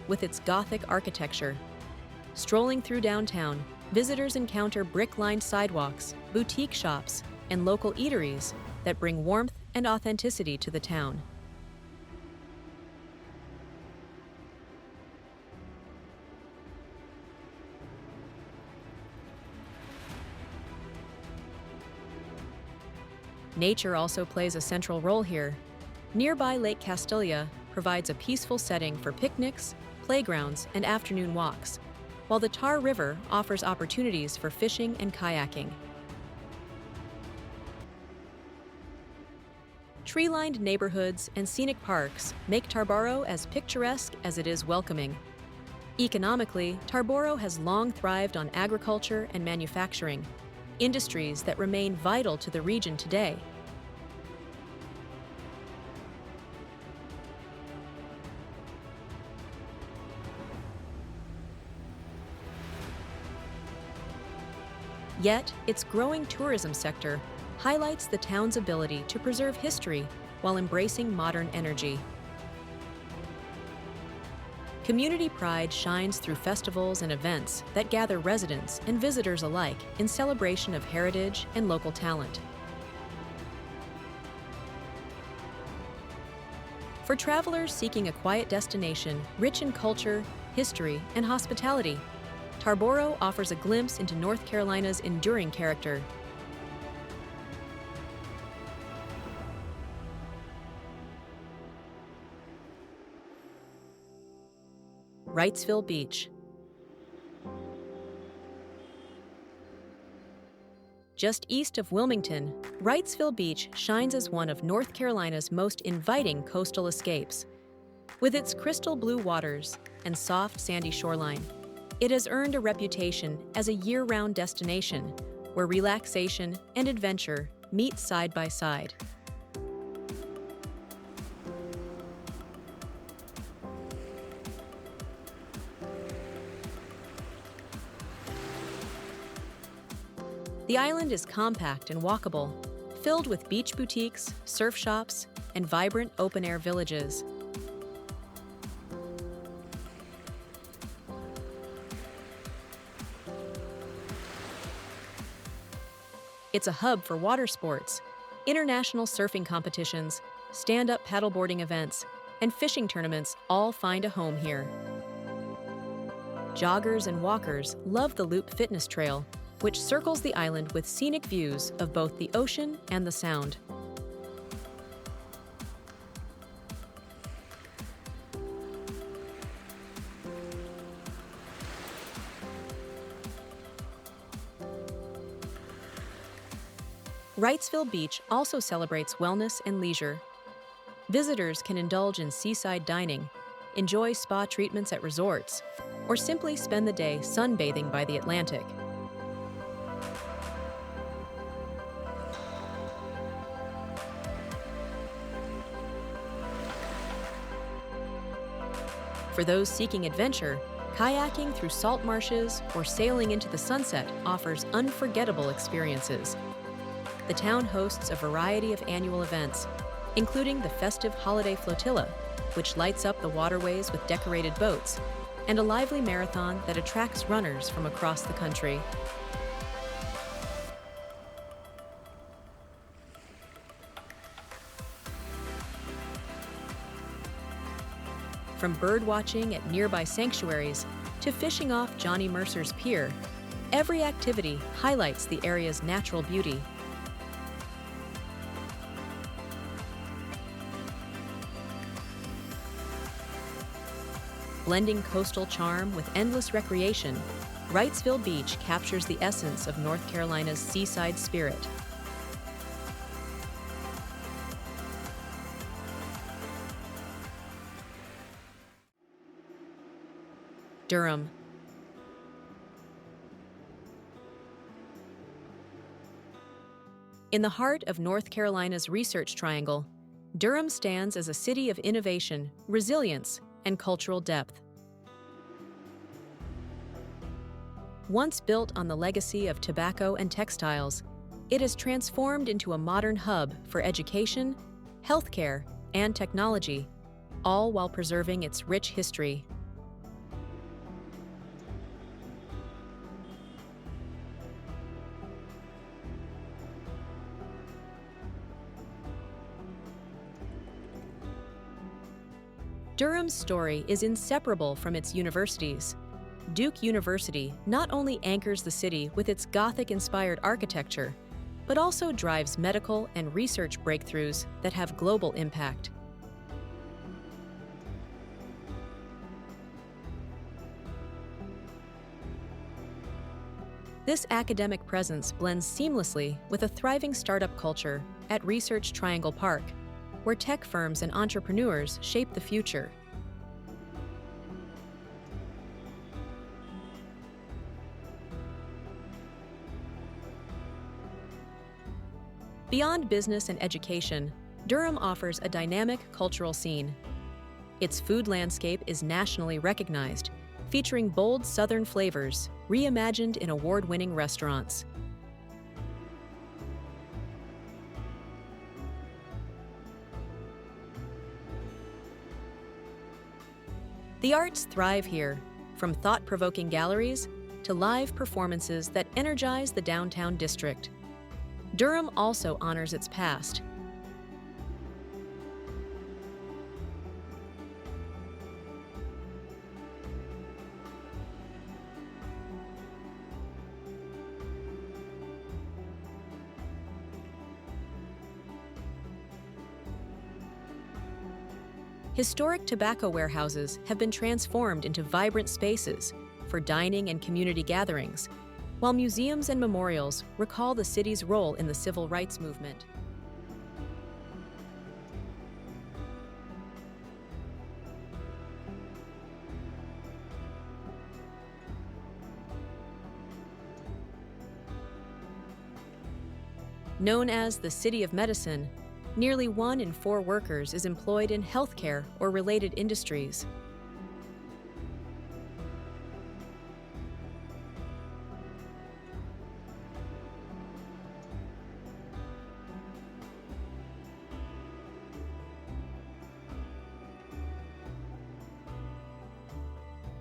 with its Gothic architecture. Strolling through downtown, visitors encounter brick-lined sidewalks, boutique shops, and local eateries that bring warmth and authenticity to the town. Nature also plays a central role here. Nearby Lake Castilia provides a peaceful setting for picnics, playgrounds, and afternoon walks, while the Tar River offers opportunities for fishing and kayaking. Tree-lined neighborhoods and scenic parks make Tarboro as picturesque as it is welcoming. Economically, Tarboro has long thrived on agriculture and manufacturing, industries that remain vital to the region today. Yet, its growing tourism sector highlights the town's ability to preserve history while embracing modern energy. Community pride shines through festivals and events that gather residents and visitors alike in celebration of heritage and local talent. For travelers seeking a quiet destination rich in culture, history, and hospitality, Tarboro offers a glimpse into North Carolina's enduring character. Wrightsville Beach. Just east of Wilmington, Wrightsville Beach shines as one of North Carolina's most inviting coastal escapes. With its crystal blue waters and soft sandy shoreline, it has earned a reputation as a year-round destination where relaxation and adventure meet side by side. The island is compact and walkable, filled with beach boutiques, surf shops, and vibrant open-air villages. It's a hub for water sports, international surfing competitions, stand-up paddleboarding events, and fishing tournaments all find a home here. Joggers and walkers love the Loop Fitness Trail, which circles the island with scenic views of both the ocean and the Sound. Wrightsville Beach also celebrates wellness and leisure. Visitors can indulge in seaside dining, enjoy spa treatments at resorts, or simply spend the day sunbathing by the Atlantic. For those seeking adventure, kayaking through salt marshes or sailing into the sunset offers unforgettable experiences. The town hosts a variety of annual events, including the festive holiday flotilla, which lights up the waterways with decorated boats, and a lively marathon that attracts runners from across the country. From bird watching at nearby sanctuaries to fishing off Johnny Mercer's pier, every activity highlights the area's natural beauty. Blending coastal charm with endless recreation, Wrightsville Beach captures the essence of North Carolina's seaside spirit. Durham. In the heart of North Carolina's Research Triangle, Durham stands as a city of innovation, resilience, and cultural depth. Once built on the legacy of tobacco and textiles, it has transformed into a modern hub for education, healthcare, and technology, all while preserving its rich history. Durham's story is inseparable from its universities. Duke University not only anchors the city with its Gothic-inspired architecture, but also drives medical and research breakthroughs that have global impact. This academic presence blends seamlessly with a thriving startup culture at Research Triangle Park, where tech firms and entrepreneurs shape the future. Beyond business and education, Durham offers a dynamic cultural scene. Its food landscape is nationally recognized, featuring bold Southern flavors reimagined in award-winning restaurants. The arts thrive here, from thought-provoking galleries to live performances that energize the downtown district. Durham also honors its past. Historic tobacco warehouses have been transformed into vibrant spaces for dining and community gatherings, while museums and memorials recall the city's role in the civil rights movement. Known as the City of Medicine, nearly 1 in 4 workers is employed in healthcare or related industries.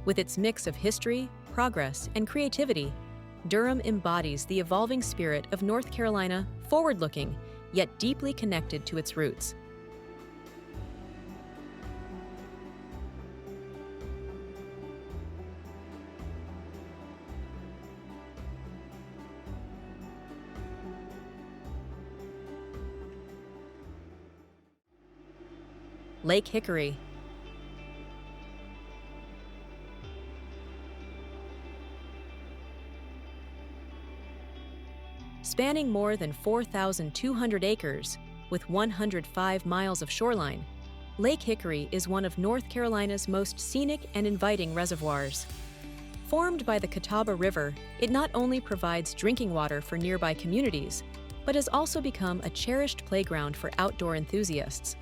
With its mix of history, progress, and creativity, Durham embodies the evolving spirit of North Carolina, forward-looking, yet deeply connected to its roots. Lake Hickory. Spanning more than 4,200 acres, with 105 miles of shoreline, Lake Hickory is one of North Carolina's most scenic and inviting reservoirs. Formed by the Watauga River, it not only provides drinking water for nearby communities, but has also become a cherished playground for outdoor enthusiasts.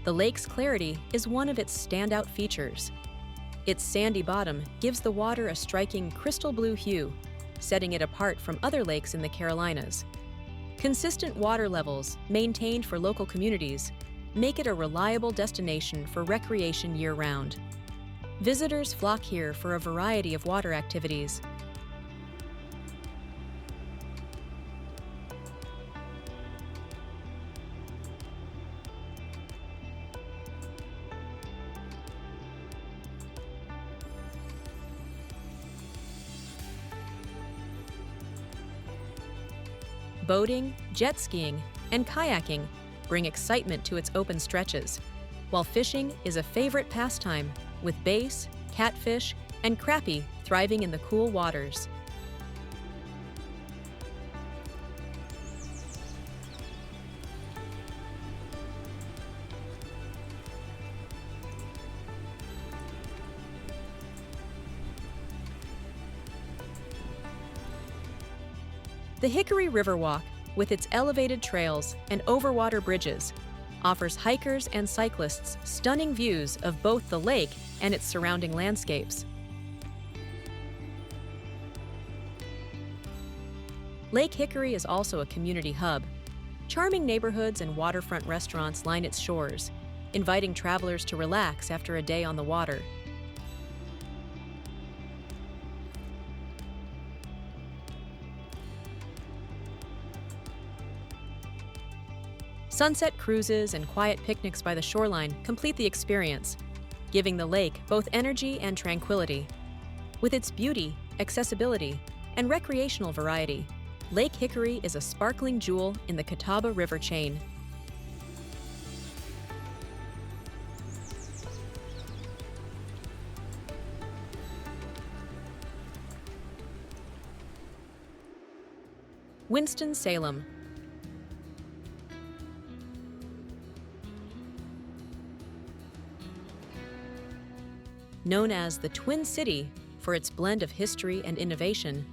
The lake's clarity is one of its standout features. Its sandy bottom gives the water a striking crystal blue hue, setting it apart from other lakes in the Carolinas. Consistent water levels, maintained for local communities, make it a reliable destination for recreation year-round. Visitors flock here for a variety of water activities. Boating, jet skiing, and kayaking bring excitement to its open stretches, while fishing is a favorite pastime, with bass, catfish, and crappie thriving in the cool waters. The Hickory Riverwalk, with its elevated trails and overwater bridges, offers hikers and cyclists stunning views of both the lake and its surrounding landscapes. Lake Hickory is also a community hub. Charming neighborhoods and waterfront restaurants line its shores, inviting travelers to relax after a day on the water. Sunset cruises and quiet picnics by the shoreline complete the experience, giving the lake both energy and tranquility. With its beauty, accessibility, and recreational variety, Lake Hickory is a sparkling jewel in the Catawba River chain. Winston-Salem. Known as the Twin City for its blend of history and innovation,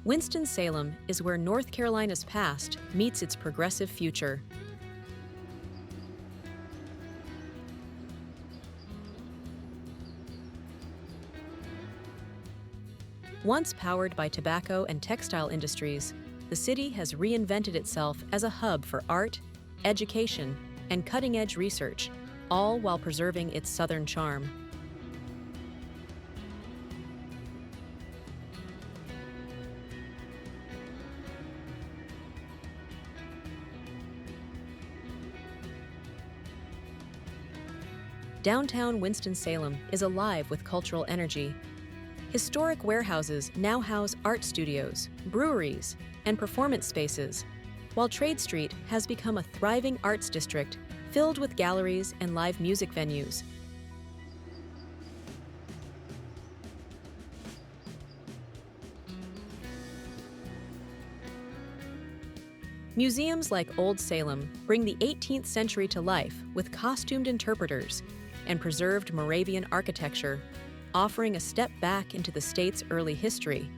Winston-Salem is where North Carolina's past meets its progressive future. Once powered by tobacco and textile industries, the city has reinvented itself as a hub for art, education, and cutting-edge research, all while preserving its southern charm. Downtown Winston-Salem is alive with cultural energy. Historic warehouses now house art studios, breweries, and performance spaces, while Trade Street has become a thriving arts district filled with galleries and live music venues. Museums like Old Salem bring the 18th century to life with costumed interpreters and preserved Moravian architecture, offering a step back into the state's early history.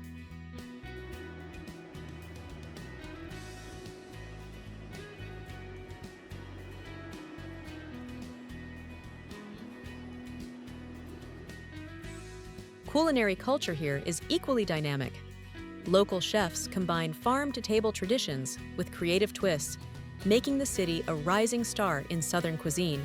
Culinary culture here is equally dynamic. Local chefs combine farm-to-table traditions with creative twists, making the city a rising star in Southern cuisine.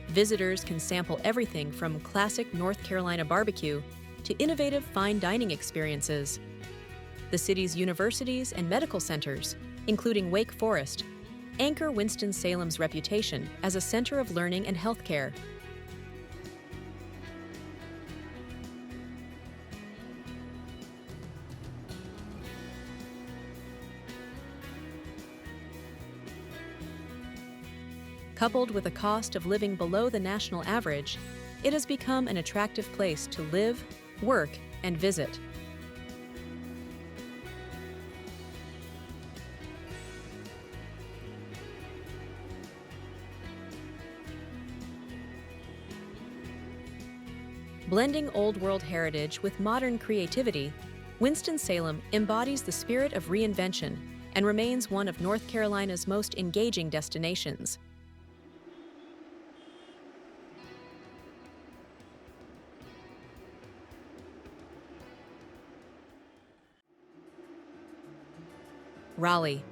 Visitors can sample everything from classic North Carolina barbecue to innovative fine dining experiences. The city's universities and medical centers, including Wake Forest, anchor Winston-Salem's reputation as a center of learning and healthcare. Coupled with a cost of living below the national average, it has become an attractive place to live, work, and visit. Blending Old World heritage with modern creativity, Winston-Salem embodies the spirit of reinvention and remains one of North Carolina's most engaging destinations. Raleigh.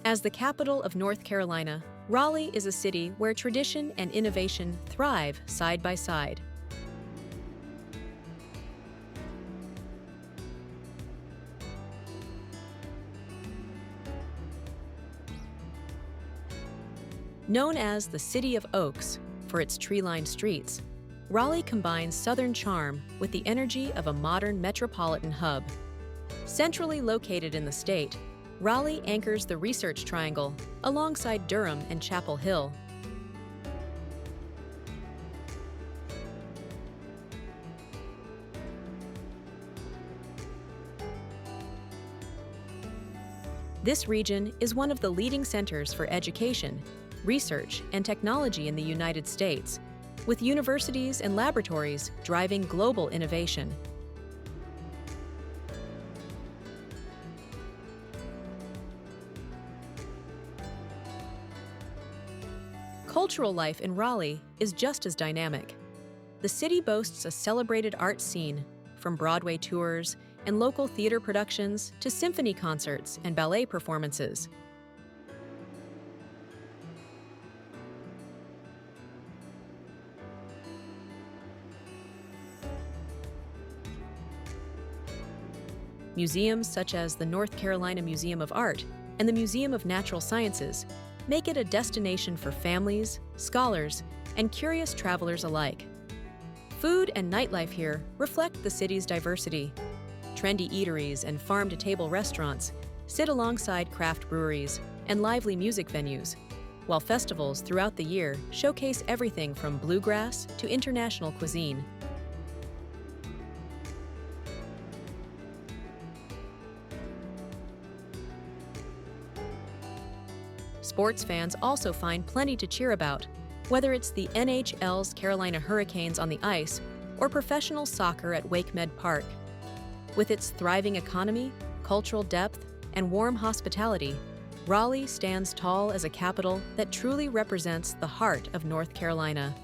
As the capital of North Carolina, Raleigh is a city where tradition and innovation thrive side by side. Known as the City of Oaks for its tree-lined streets, Raleigh combines southern charm with the energy of a modern metropolitan hub. Centrally located in the state, Raleigh anchors the Research Triangle alongside Durham and Chapel Hill. This region is one of the leading centers for education, research, and technology in the United States, with universities and laboratories driving global innovation. Cultural life in Raleigh is just as dynamic. The city boasts a celebrated art scene, from Broadway tours and local theater productions to symphony concerts and ballet performances. Museums such as the North Carolina Museum of Art and the Museum of Natural Sciences make it a destination for families, scholars, and curious travelers alike. Food and nightlife here reflect the city's diversity. Trendy eateries and farm-to-table restaurants sit alongside craft breweries and lively music venues, while festivals throughout the year showcase everything from bluegrass to international cuisine. Sports fans also find plenty to cheer about, whether it's the NHL's Carolina Hurricanes on the ice or professional soccer at WakeMed Park. With its thriving economy, cultural depth, and warm hospitality, Raleigh stands tall as a capital that truly represents the heart of North Carolina.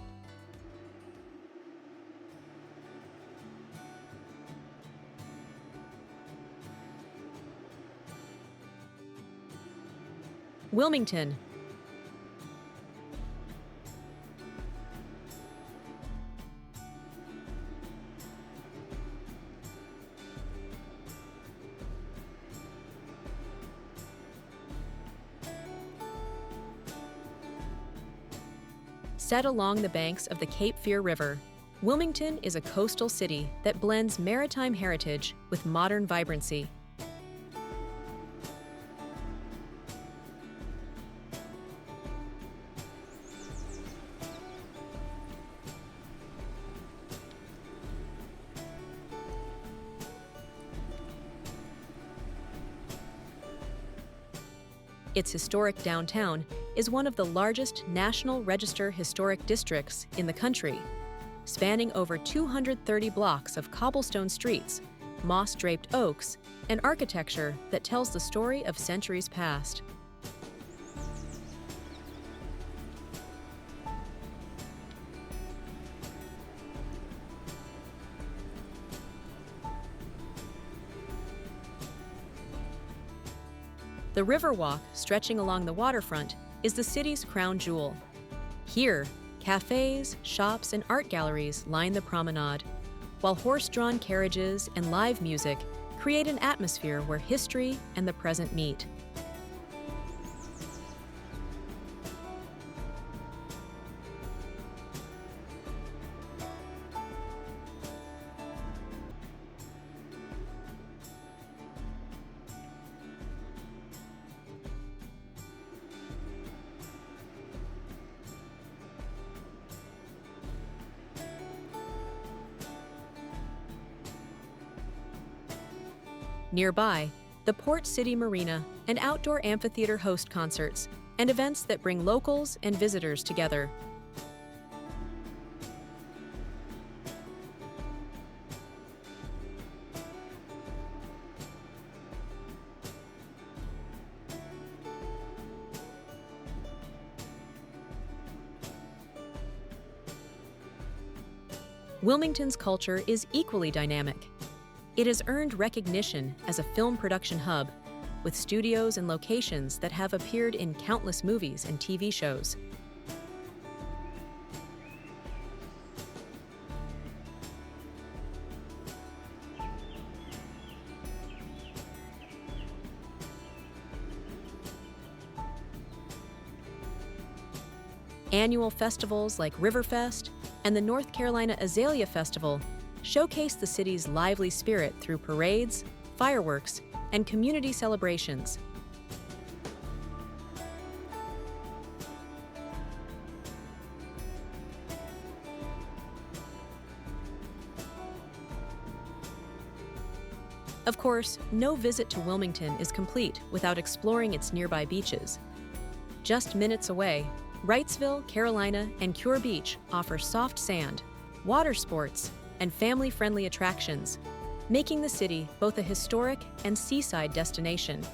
Wilmington. Set along the banks of the Cape Fear River, Wilmington is a coastal city that blends maritime heritage with modern vibrancy. Its historic downtown is one of the largest National Register historic districts in the country, spanning over 230 blocks of cobblestone streets, moss-draped oaks, and architecture that tells the story of centuries past. The Riverwalk, stretching along the waterfront, is the city's crown jewel. Here, cafes, shops, and art galleries line the promenade, while horse-drawn carriages and live music create an atmosphere where history and the present meet. Nearby, the Port City Marina and outdoor amphitheater host concerts and events that bring locals and visitors together. Wilmington's culture is equally dynamic. It has earned recognition as a film production hub, with studios and locations that have appeared in countless movies and TV shows. Annual festivals like Riverfest and the North Carolina Azalea Festival showcase the city's lively spirit through parades, fireworks, and community celebrations. Of course, no visit to Wilmington is complete without exploring its nearby beaches. Just minutes away, Wrightsville, Carolina, and Kerr Beach offer soft sand, water sports, and family-friendly attractions, making the city both a historic and seaside destination.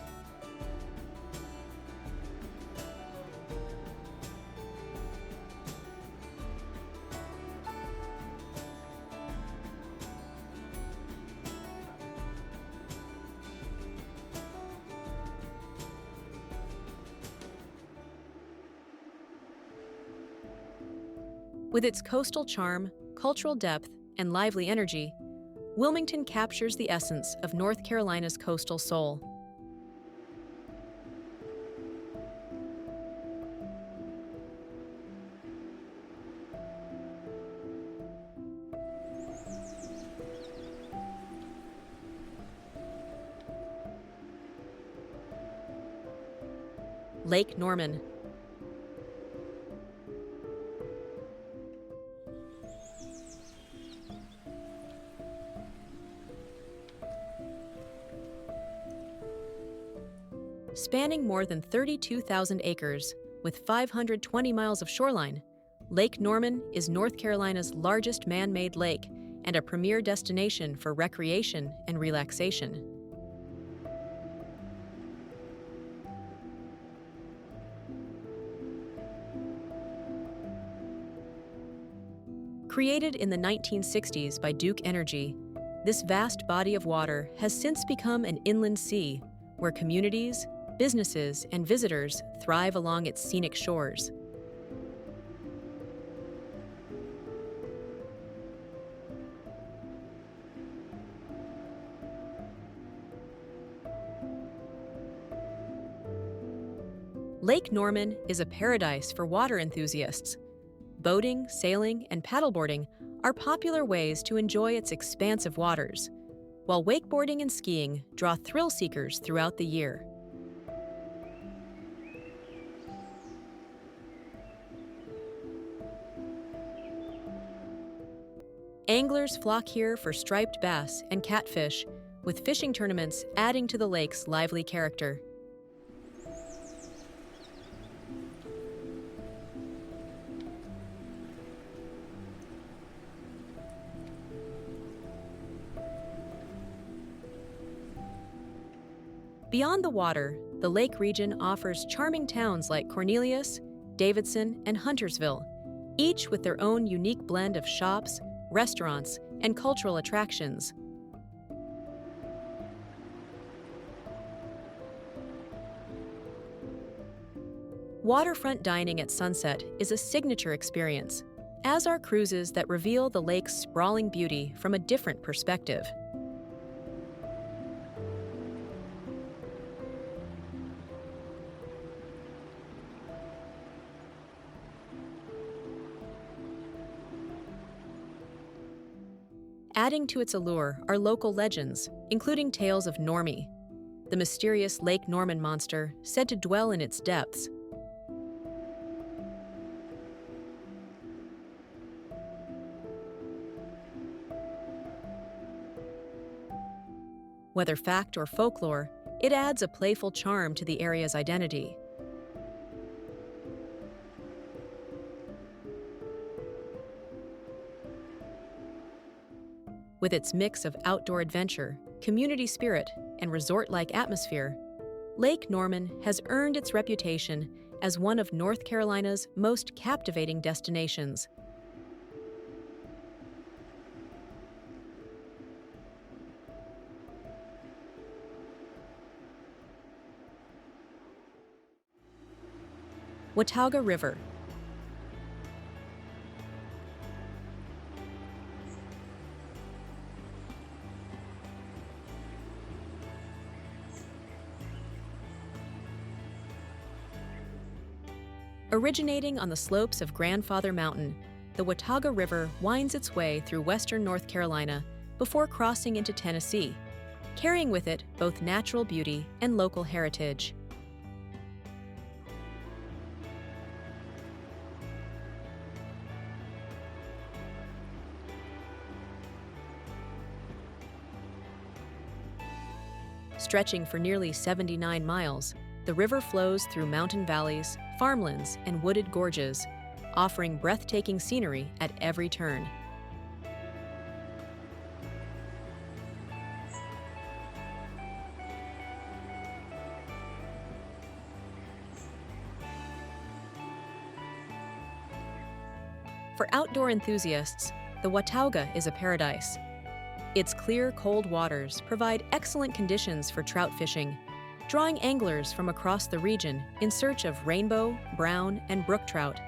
With its coastal charm, cultural depth, and lively energy, Wilmington captures the essence of North Carolina's coastal soul. Lake Norman. Spanning more than 32,000 acres, with 520 miles of shoreline, Lake Norman is North Carolina's largest man-made lake and a premier destination for recreation and relaxation. Created in the 1960s by Duke Energy, this vast body of water has since become an inland sea where communities, businesses, and visitors thrive along its scenic shores. Lake Norman is a paradise for water enthusiasts. Boating, sailing, and paddleboarding are popular ways to enjoy its expansive waters, while wakeboarding and skiing draw thrill seekers throughout the year. Anglers flock here for striped bass and catfish, with fishing tournaments adding to the lake's lively character. Beyond the water, the lake region offers charming towns like Cornelius, Davidson, and Huntersville, each with their own unique blend of shops, restaurants, and cultural attractions. Waterfront dining at sunset is a signature experience, as are cruises that reveal the lake's sprawling beauty from a different perspective. Adding to its allure are local legends, including tales of Normie, the mysterious Lake Norman monster said to dwell in its depths. Whether fact or folklore, it adds a playful charm to the area's identity. With its mix of outdoor adventure, community spirit, and resort-like atmosphere, Lake Norman has earned its reputation as one of North Carolina's most captivating destinations. Watauga River. Originating on the slopes of Grandfather Mountain, the Watauga River winds its way through western North Carolina before crossing into Tennessee, carrying with it both natural beauty and local heritage. Stretching for nearly 79 miles, the river flows through mountain valleys, farmlands, and wooded gorges, offering breathtaking scenery at every turn. For outdoor enthusiasts, the Watauga is a paradise. Its clear, cold waters provide excellent conditions for trout fishing, drawing anglers from across the region in search of rainbow, brown, and brook trout.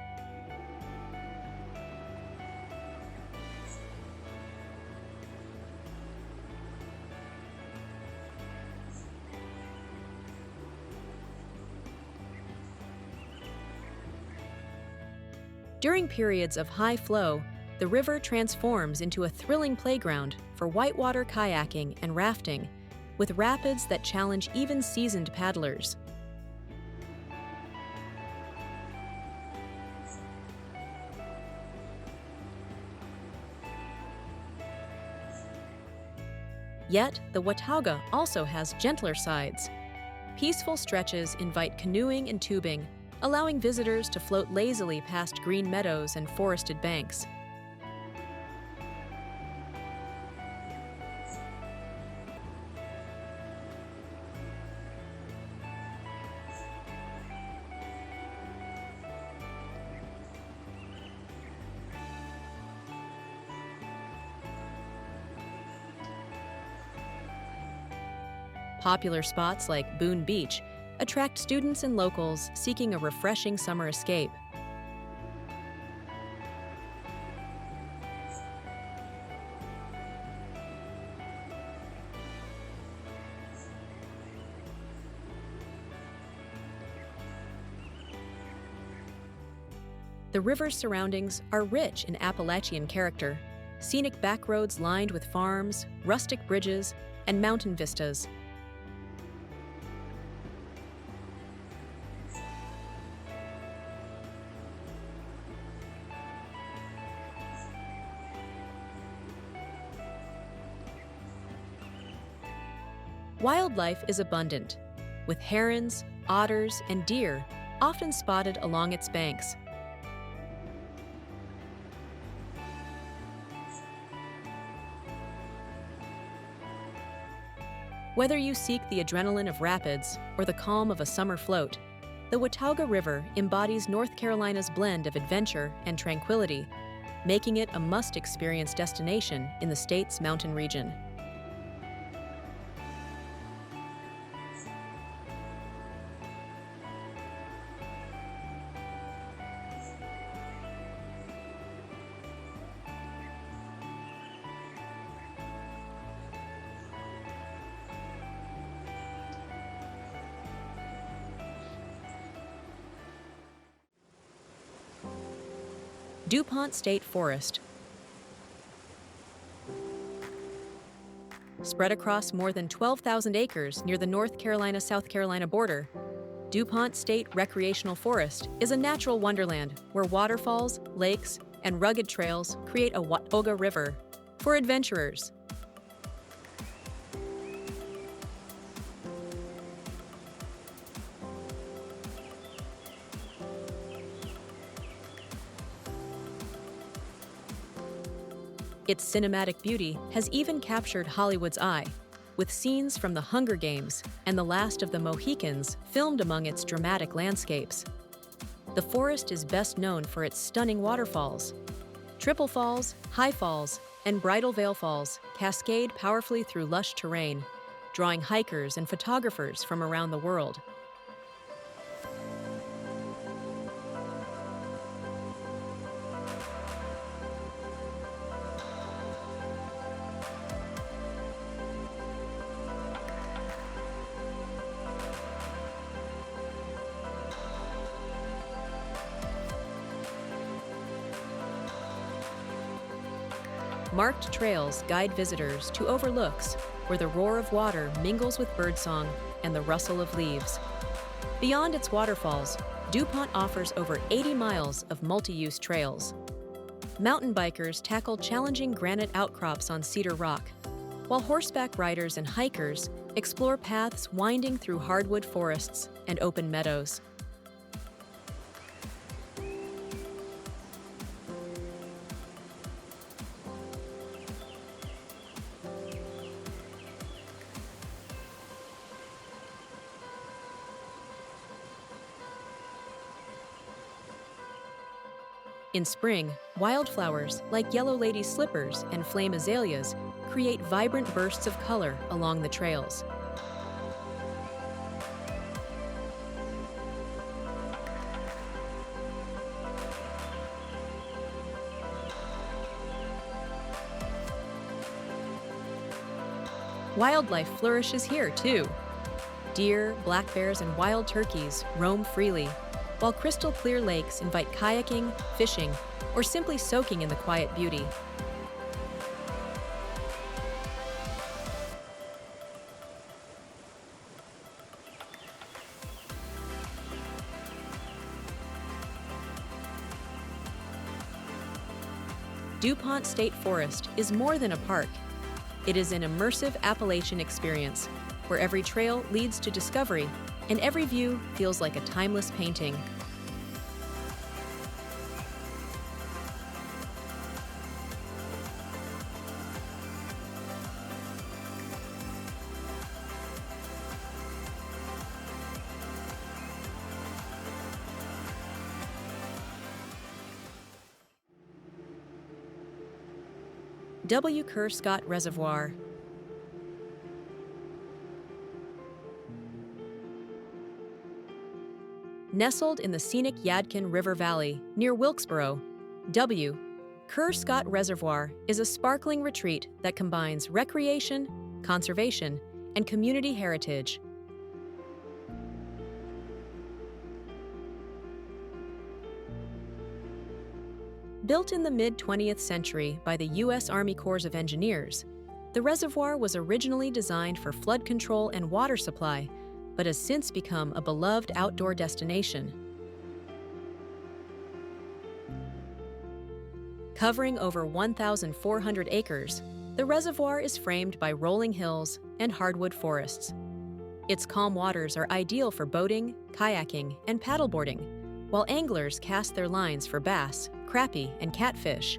During periods of high flow, the river transforms into a thrilling playground for whitewater kayaking and rafting, with rapids that challenge even seasoned paddlers. Yet, the Watauga also has gentler sides. Peaceful stretches invite canoeing and tubing, allowing visitors to float lazily past green meadows and forested banks. Popular spots like Boone Beach attract students and locals seeking a refreshing summer escape. The river's surroundings are rich in Appalachian character, scenic backroads lined with farms, rustic bridges, and mountain vistas. Wildlife is abundant, with herons, otters, and deer often spotted along its banks. Whether you seek the adrenaline of rapids or the calm of a summer float, the Watauga River embodies North Carolina's blend of adventure and tranquility, making it a must-experience destination in the state's mountain region. DuPont State Forest. Spread across more than 12,000 acres near the North Carolina-South Carolina border, DuPont State Recreational Forest is a natural wonderland where waterfalls, lakes, and rugged trails create a Watauga River for adventurers. Its cinematic beauty has even captured Hollywood's eye, with scenes from The Hunger Games and The Last of the Mohicans filmed among its dramatic landscapes. The forest is best known for its stunning waterfalls. Triple Falls, High Falls, and Bridal Veil Falls cascade powerfully through lush terrain, drawing hikers and photographers from around the world. Marked trails guide visitors to overlooks where the roar of water mingles with birdsong and the rustle of leaves. Beyond its waterfalls, DuPont offers over 80 miles of multi-use trails. Mountain bikers tackle challenging granite outcrops on Cedar Rock, while horseback riders and hikers explore paths winding through hardwood forests and open meadows. In spring, wildflowers like yellow lady slippers and flame azaleas create vibrant bursts of color along the trails. Wildlife flourishes here, too. Deer, black bears, and wild turkeys roam freely, while crystal clear lakes invite kayaking, fishing, or simply soaking in the quiet beauty. DuPont State Forest is more than a park. It is an immersive Appalachian experience where every trail leads to discovery and every view feels like a timeless painting. Kerr Scott Reservoir. Nestled in the scenic Yadkin River Valley near Wilkesboro, Kerr Scott Reservoir is a sparkling retreat that combines recreation, conservation, and community heritage. Built in the mid-20th century by the U.S. Army Corps of Engineers, the reservoir was originally designed for flood control and water supply, but has since become a beloved outdoor destination. Covering over 1,400 acres, the reservoir is framed by rolling hills and hardwood forests. Its calm waters are ideal for boating, kayaking, and paddleboarding, while anglers cast their lines for bass, crappie, and catfish.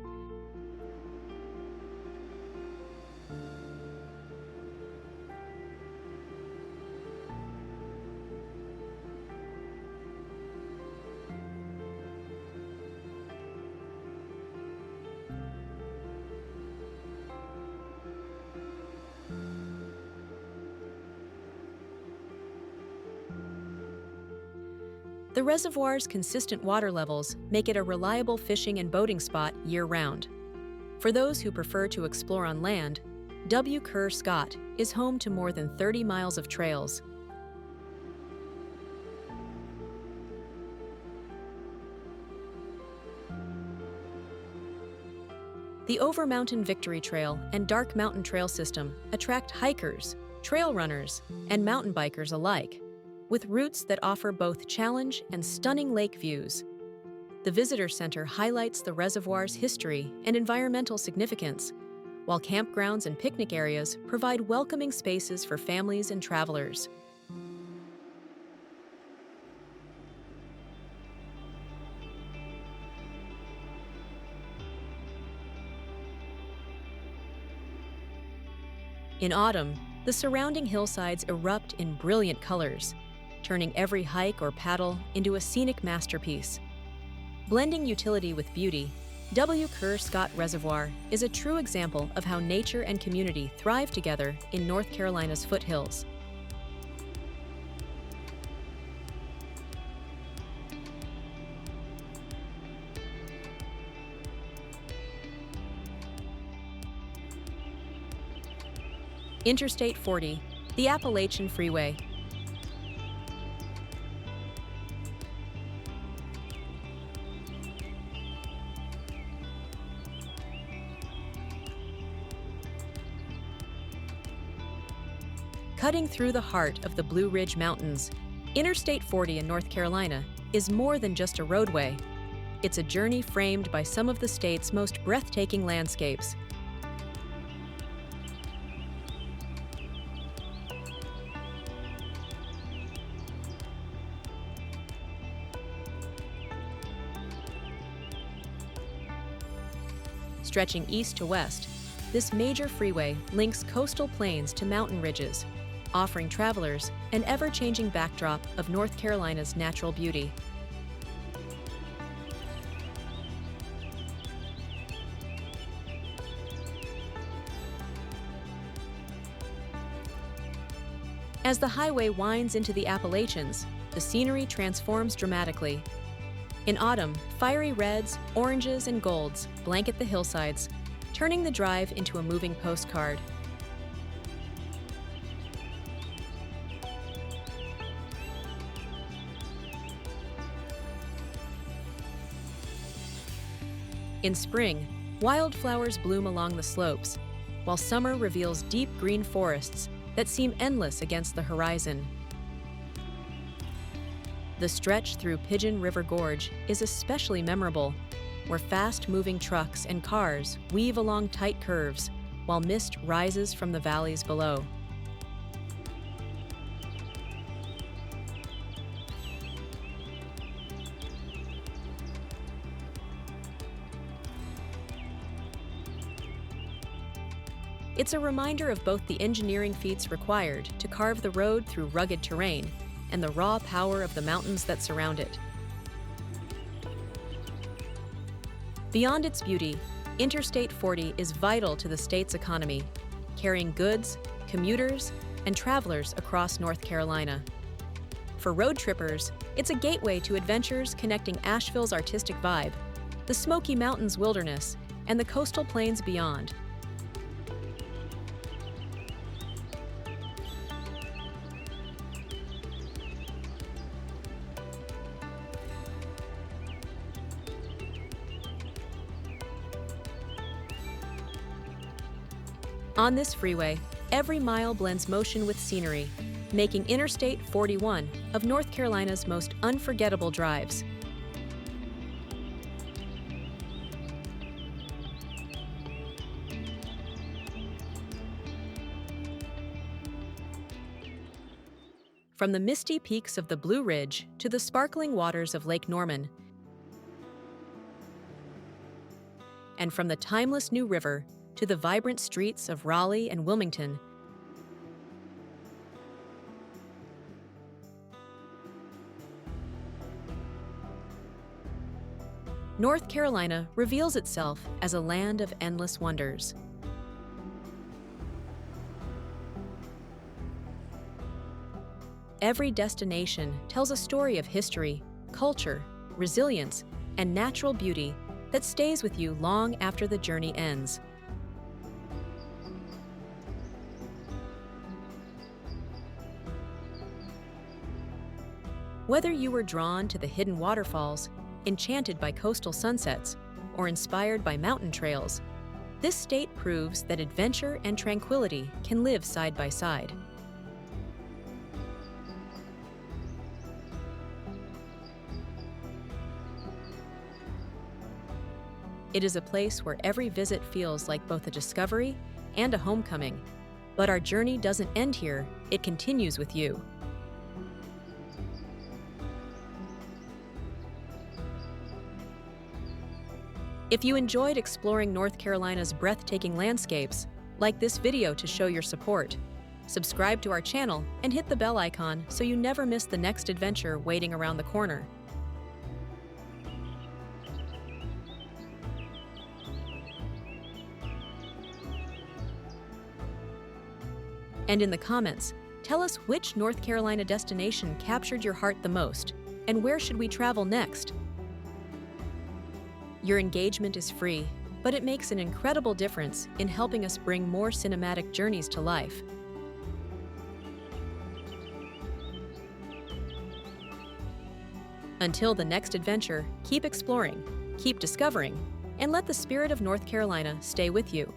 The reservoir's consistent water levels make it a reliable fishing and boating spot year-round. For those who prefer to explore on land, Kerr Scott is home to more than 30 miles of trails. The Over Mountain Victory Trail and Dark Mountain Trail system attract hikers, trail runners, and mountain bikers alike, with routes that offer both challenge and stunning lake views. The visitor center highlights the reservoir's history and environmental significance, while campgrounds and picnic areas provide welcoming spaces for families and travelers. In autumn, the surrounding hillsides erupt in brilliant colors, turning every hike or paddle into a scenic masterpiece. Blending utility with beauty, Kerr Scott Reservoir is a true example of how nature and community thrive together in North Carolina's foothills. Interstate 40, the Appalachian Freeway. Cutting through the heart of the Blue Ridge Mountains, Interstate 40 in North Carolina is more than just a roadway. It's a journey framed by some of the state's most breathtaking landscapes. Stretching east to west, this major freeway links coastal plains to mountain ridges, offering travelers an ever-changing backdrop of North Carolina's natural beauty. As the highway winds into the Appalachians, the scenery transforms dramatically. In autumn, fiery reds, oranges, and golds blanket the hillsides, turning the drive into a moving postcard. In spring, wildflowers bloom along the slopes, while summer reveals deep green forests that seem endless against the horizon. The stretch through Pigeon River Gorge is especially memorable, where fast-moving trucks and cars weave along tight curves while mist rises from the valleys below. It's a reminder of both the engineering feats required to carve the road through rugged terrain and the raw power of the mountains that surround it. Beyond its beauty, Interstate 40 is vital to the state's economy, carrying goods, commuters, and travelers across North Carolina. For road trippers, it's a gateway to adventures connecting Asheville's artistic vibe, the Smoky Mountains wilderness, and the coastal plains beyond. On this freeway, every mile blends motion with scenery, making Interstate 41 of North Carolina's most unforgettable drives. From the misty peaks of the Blue Ridge to the sparkling waters of Lake Norman, and from the timeless New River to the vibrant streets of Raleigh and Wilmington, North Carolina reveals itself as a land of endless wonders. Every destination tells a story of history, culture, resilience, and natural beauty that stays with you long after the journey ends. Whether you were drawn to the hidden waterfalls, enchanted by coastal sunsets, or inspired by mountain trails, this state proves that adventure and tranquility can live side by side. It is a place where every visit feels like both a discovery and a homecoming. But our journey doesn't end here, it continues with you. If you enjoyed exploring North Carolina's breathtaking landscapes, like this video to show your support. Subscribe to our channel and hit the bell icon so you never miss the next adventure waiting around the corner. And in the comments, tell us which North Carolina destination captured your heart the most, and where should we travel next? Your engagement is free, but it makes an incredible difference in helping us bring more cinematic journeys to life. Until the next adventure, keep exploring, keep discovering, and let the spirit of North Carolina stay with you.